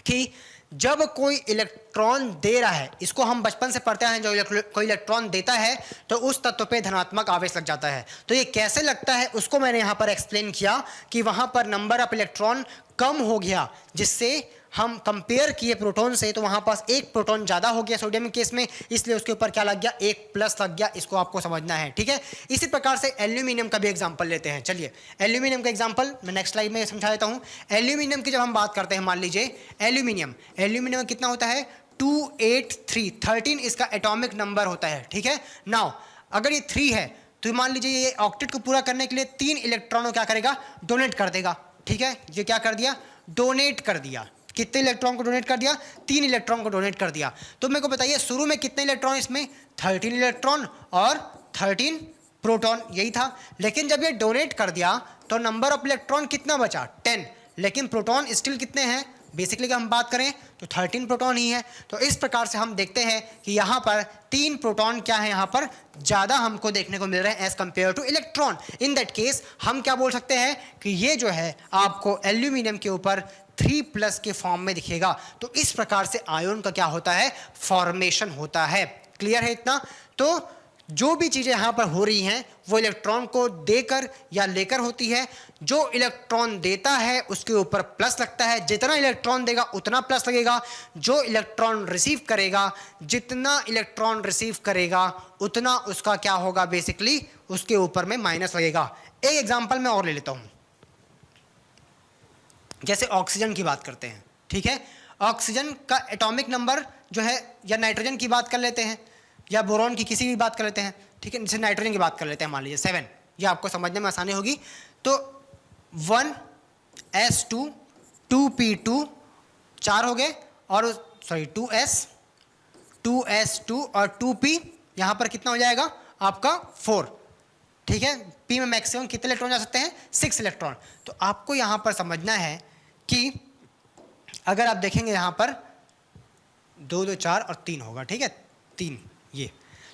कि जब कोई इलेक्ट्रॉन दे रहा है, इसको हम बचपन से पढ़ते हैं, जो कोई इलेक्ट्रॉन देता है तो उस तत्व पे धनात्मक आवेश लग जाता है। तो ये कैसे लगता है उसको मैंने यहाँ पर एक्सप्लेन किया कि वहाँ पर नंबर ऑफ इलेक्ट्रॉन कम हो गया, जिससे हम कंपेयर किए प्रोटॉन से, तो वहाँ पास एक प्रोटॉन ज़्यादा हो गया सोडियम केस में, इसलिए उसके ऊपर क्या लग गया, एक प्लस लग गया। इसको आपको समझना है, ठीक है। इसी प्रकार से एल्यूमिनियम का भी एग्जांपल लेते हैं। चलिए एल्यूमिनियम का एग्जांपल मैं नेक्स्ट स्लाइड में समझा देता हूँ। एल्यूमिनियम की जब हम बात करते हैं, मान लीजिए एल्यूमिनियम कितना होता है, 283, 13 इसका एटॉमिक नंबर होता है, ठीक है। नाउ अगर ये 3 है तो मान लीजिए ये ऑक्टेट को पूरा करने के लिए 3 इलेक्ट्रॉनों क्या करेगा, डोनेट कर देगा, ठीक है। ये क्या कर दिया, डोनेट कर दिया। कितने इलेक्ट्रॉन को डोनेट कर दिया, 3 इलेक्ट्रॉन को डोनेट कर दिया। तो मेरे को बताइए शुरू में कितने इलेक्ट्रॉन, इसमें 13 इलेक्ट्रॉन और 13 प्रोटॉन, यही था। लेकिन जब ये डोनेट कर दिया तो नंबर ऑफ इलेक्ट्रॉन कितना बचा, 10, लेकिन प्रोटॉन स्टिल कितने हैं, बेसिकली हम बात करें तो 13 प्रोटॉन ही है। तो इस प्रकार से हम देखते हैं कि यहाँ पर 3 प्रोटॉन क्या है, यहाँ पर ज़्यादा हमको देखने को मिल रहे हैं as compare to electron. In that case हम क्या बोल सकते हैं कि ये जो है आपको एल्यूमिनियम के ऊपर 3+ के फॉर्म में दिखेगा। तो इस प्रकार से आयन का क्या होता है, फॉर्मेशन होता है। क्लियर है इतना। तो जो भी चीज़ें यहाँ पर हो रही हैं वो इलेक्ट्रॉन को देकर या लेकर होती है। जो इलेक्ट्रॉन देता है उसके ऊपर प्लस लगता है, जितना इलेक्ट्रॉन देगा उतना प्लस लगेगा। जो इलेक्ट्रॉन रिसीव करेगा, जितना इलेक्ट्रॉन रिसीव करेगा उतना उसका क्या होगा, बेसिकली उसके ऊपर में माइनस लगेगा। एक एग्जाम्पल मैं और ले लेता हूँ, जैसे ऑक्सीजन की बात करते हैं, ठीक है। ऑक्सीजन का एटॉमिक नंबर जो है, या नाइट्रोजन की बात कर लेते हैं या बोरॉन की किसी भी बात कर लेते हैं, ठीक है। जैसे नाइट्रोजन की बात कर लेते हैं, मान लीजिए 7, ये आपको समझने में आसानी होगी। तो 1s2 2p2 4 हो गए, और सॉरी 2s2 और 2p, यहाँ पर कितना हो जाएगा आपका 4, ठीक है। पी में मैक्सिमम कितने इलेक्ट्रॉन जा सकते हैं, 6 इलेक्ट्रॉन। तो आपको यहाँ पर समझना है कि अगर आप देखेंगे यहाँ पर 2 2 4 और 3 होगा, ठीक है, 3 ये,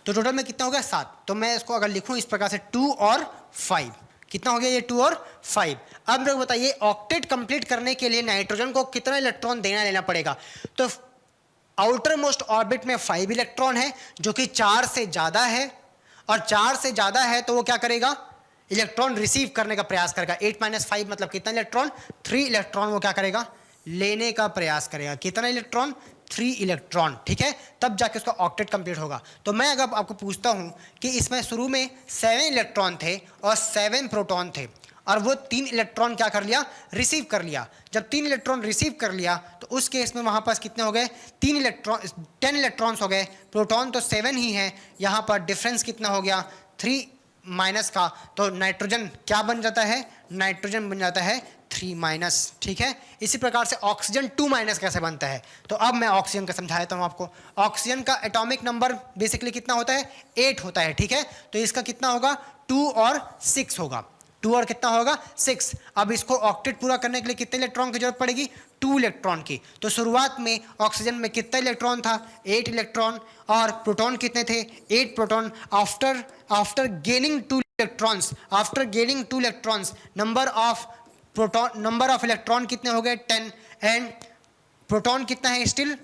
तो टोटल में कितना हो गया, 7। तो मैं इसको अगर लिखूँ इस प्रकार से 2 और 5, कितना हो गया ये 2 और 5। अब मेरे को बताइए ऑक्टेट कंप्लीट करने के लिए नाइट्रोजन को कितना इलेक्ट्रॉन लेना पड़ेगा। तो आउटर मोस्ट ऑर्बिट में 5 इलेक्ट्रॉन है, जो कि 4 से ज़्यादा है, और 4 से ज़्यादा है तो वो क्या करेगा, इलेक्ट्रॉन रिसीव करने का प्रयास करेगा। 8 - 5 मतलब कितना इलेक्ट्रॉन, 3 इलेक्ट्रॉन वो क्या करेगा, लेने का प्रयास करेगा। कितना इलेक्ट्रॉन, 3 इलेक्ट्रॉन, ठीक है। तब जाके उसका ऑक्टेट कंप्लीट होगा। तो मैं अगर आपको पूछता हूँ कि इसमें शुरू में 7 इलेक्ट्रॉन थे और 7 प्रोटॉन थे, और वो 3 इलेक्ट्रॉन क्या कर लिया, रिसीव कर लिया। जब 3 इलेक्ट्रॉन रिसीव कर लिया तो उस केस में वहाँ पास कितने हो गए, 10 इलेक्ट्रॉन्स हो गए। प्रोटॉन तो 7 ही है, यहाँ पर डिफरेंस कितना हो गया, 3 माइनस का। तो नाइट्रोजन क्या बन जाता है, नाइट्रोजन बन जाता है 3-, ठीक है। इसी प्रकार से ऑक्सीजन 2- कैसे बनता है, तो अब मैं ऑक्सीजन का समझा देता हूँ आपको। ऑक्सीजन का एटॉमिक नंबर बेसिकली कितना होता है, 8 होता है, ठीक है। तो इसका कितना होगा, 2 और 6 होगा, 2 और कितना होगा, 6। अब इसको ऑक्टेट पूरा करने के लिए कितने इलेक्ट्रॉन की जरूरत पड़ेगी, 2 इलेक्ट्रॉन की। तो शुरुआत में ऑक्सीजन में कितना इलेक्ट्रॉन था, 8 इलेक्ट्रॉन, और प्रोटॉन कितने थे, 8 proton. After gaining 2 electrons number of electron कितने हो गए, 10, एंड प्रोटॉन कितना है, स्टिल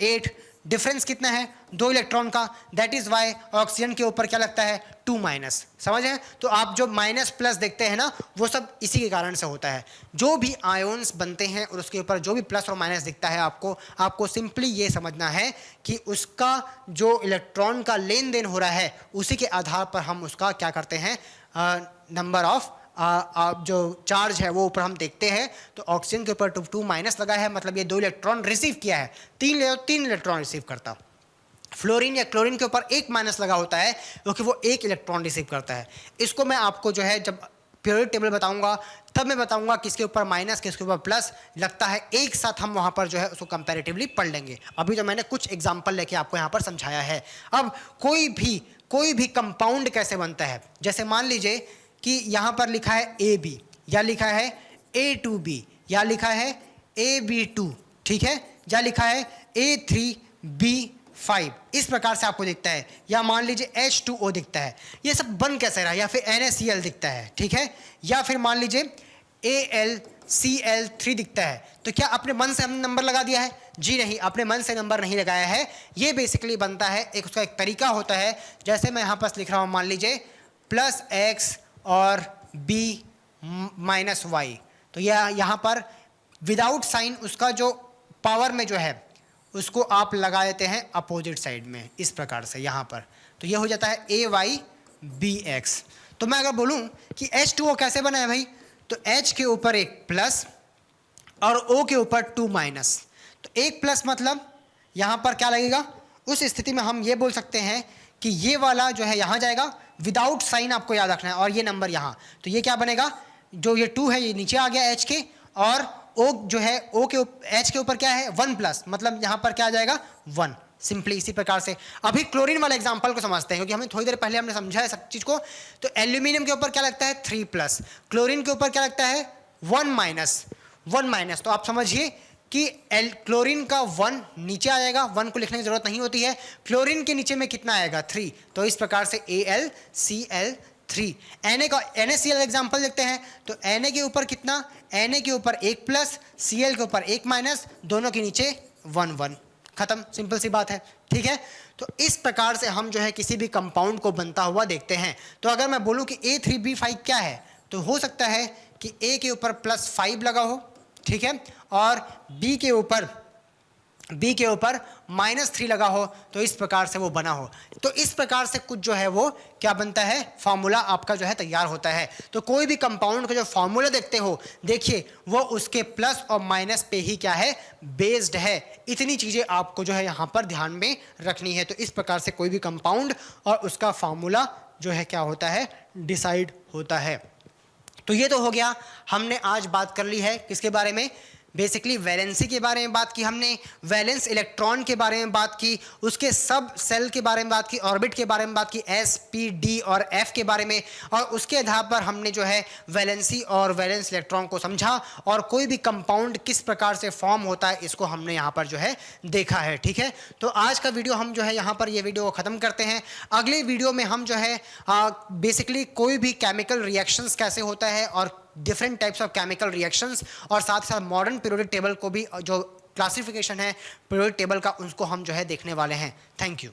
8। डिफरेंस कितना है, 2 इलेक्ट्रॉन का। दैट इज वाई ऑक्सीजन के ऊपर क्या लगता है, 2-। समझ हैं। तो आप जो माइनस+ देखते हैं ना, वो सब इसी के कारण से होता है। जो भी आयोन्स बनते हैं और उसके ऊपर जो भी प्लस और माइनस दिखता है, आपको सिंपली ये समझना है कि उसका जो इलेक्ट्रॉन का लेन देन हो रहा है, उसी के आधार पर हम उसका क्या करते हैं, नंबर ऑफ जो चार्ज है वो ऊपर हम देखते हैं तो ऑक्सीजन के ऊपर 2 माइनस लगा है, मतलब ये 2 इलेक्ट्रॉन रिसीव किया है, 3 इलेक्ट्रॉन रिसीव करता। फ्लोरीन या क्लोरीन के ऊपर 1 माइनस लगा होता है क्योंकि वो 1 इलेक्ट्रॉन रिसीव करता है। इसको मैं आपको जो है जब पीरियोडिक टेबल बताऊंगा तब मैं बताऊंगा किसके ऊपर माइनस किसके ऊपर प्लस लगता है, एक साथ हम वहां पर जो है उसको कंपैरेटिवली पढ़ लेंगे। अभी तो मैंने कुछ एग्जांपल लेके आपको यहाँ पर समझाया है। अब कोई भी कंपाउंड कैसे बनता है, जैसे मान लीजिए कि यहाँ पर लिखा है AB या लिखा है A2B या लिखा है AB2, ठीक है, या लिखा है A3B5, इस प्रकार से आपको दिखता है। या मान लीजिए H2O दिखता है, ये सब बन कैसे रहा, या फिर NaCl दिखता है, ठीक है, या फिर मान लीजिए AlCl3 दिखता है। तो क्या अपने मन से हमने नंबर लगा दिया है? जी नहीं, अपने मन से नंबर नहीं लगाया है। ये बेसिकली बनता है, एक उसका एक तरीका होता है। जैसे मैं यहाँ पर लिख रहा हूँ, मान लीजिए +X और B-Y, तो यह यहाँ पर विदाउट साइन उसका जो पावर में जो है उसको आप लगा देते हैं अपोजिट साइड में, इस प्रकार से यहाँ पर, तो ये हो जाता है AyBx। तो मैं अगर बोलूँ कि H2O कैसे बना है भाई, तो H के ऊपर एक प्लस और O के ऊपर 2 माइनस, तो एक प्लस मतलब यहाँ पर क्या लगेगा, उस स्थिति में हम ये बोल सकते हैं कि ये वाला जो है यहाँ जाएगा, विदाउट साइन आपको याद रखना है, और ये नंबर यहाँ, तो ये क्या बनेगा, जो ये 2 है ये नीचे आ गया H के, और O जो है H के ऊपर क्या है 1 प्लस, मतलब यहाँ पर क्या आ जाएगा 1, सिंपली इसी प्रकार से। अभी क्लोरीन वाले एग्जांपल को समझते हैं क्योंकि हमें थोड़ी देर पहले हमने समझा है सब चीज़ को। तो एल्यूमिनियम के ऊपर क्या लगता है 3 प्लस, क्लोरीन के ऊपर क्या लगता है 1 माइनस। तो आप समझिए कि क्लोरीन का 1 नीचे आ जाएगा, 1 को लिखने की जरूरत नहीं होती है, क्लोरीन के नीचे में कितना आएगा 3, तो इस प्रकार से AlCl3। NaCl एग्जाम्पल देखते हैं, तो Na के ऊपर कितना, Na के ऊपर 1 प्लस, Cl के ऊपर 1 माइनस, दोनों के नीचे 1, खत्म, सिंपल सी बात है, ठीक है। तो इस प्रकार से हम जो है किसी भी कंपाउंड को बनता हुआ देखते हैं। तो अगर मैं बोलूं कि A3B5 क्या है, तो हो सकता है कि A के ऊपर +5 लगा हो, ठीक है, और B के ऊपर -3 लगा हो, तो इस प्रकार से वो बना हो। तो इस प्रकार से कुछ जो है वो क्या बनता है, फार्मूला आपका जो है तैयार होता है। तो कोई भी कंपाउंड का जो फार्मूला देखते हो, देखिए वो उसके प्लस और माइनस पे ही क्या है, बेस्ड है। इतनी चीज़ें आपको जो है यहाँ पर ध्यान में रखनी है। तो इस प्रकार से कोई भी कंपाउंड और उसका फार्मूला जो है क्या होता है, डिसाइड होता है। तो ये तो हो गया, हमने आज बात कर ली है किसके बारे में, बेसिकली वैलेंसी के बारे में बात की हमने, वैलेंस इलेक्ट्रॉन के बारे में बात की, उसके सब सेल के बारे में बात की, ऑर्बिट के बारे में बात की, S, P, D और F के बारे में, और उसके आधार पर हमने जो है वैलेंसी और वैलेंस इलेक्ट्रॉन को समझा, और कोई भी कंपाउंड किस प्रकार से फॉर्म होता है इसको हमने यहाँ पर जो है देखा है, ठीक है। तो आज का वीडियो हम जो है यहाँ पर ये वीडियो को ख़त्म करते हैं। अगले वीडियो में हम जो है बेसिकली कोई भी केमिकल रिएक्शंस कैसे होता है और different types of chemical reactions, और साथ ही साथ मॉडर्न पीरियोडिक टेबल को भी जो क्लासिफिकेशन है पीरियोडिक टेबल का, उसको हम जो है देखने वाले हैं। Thank you.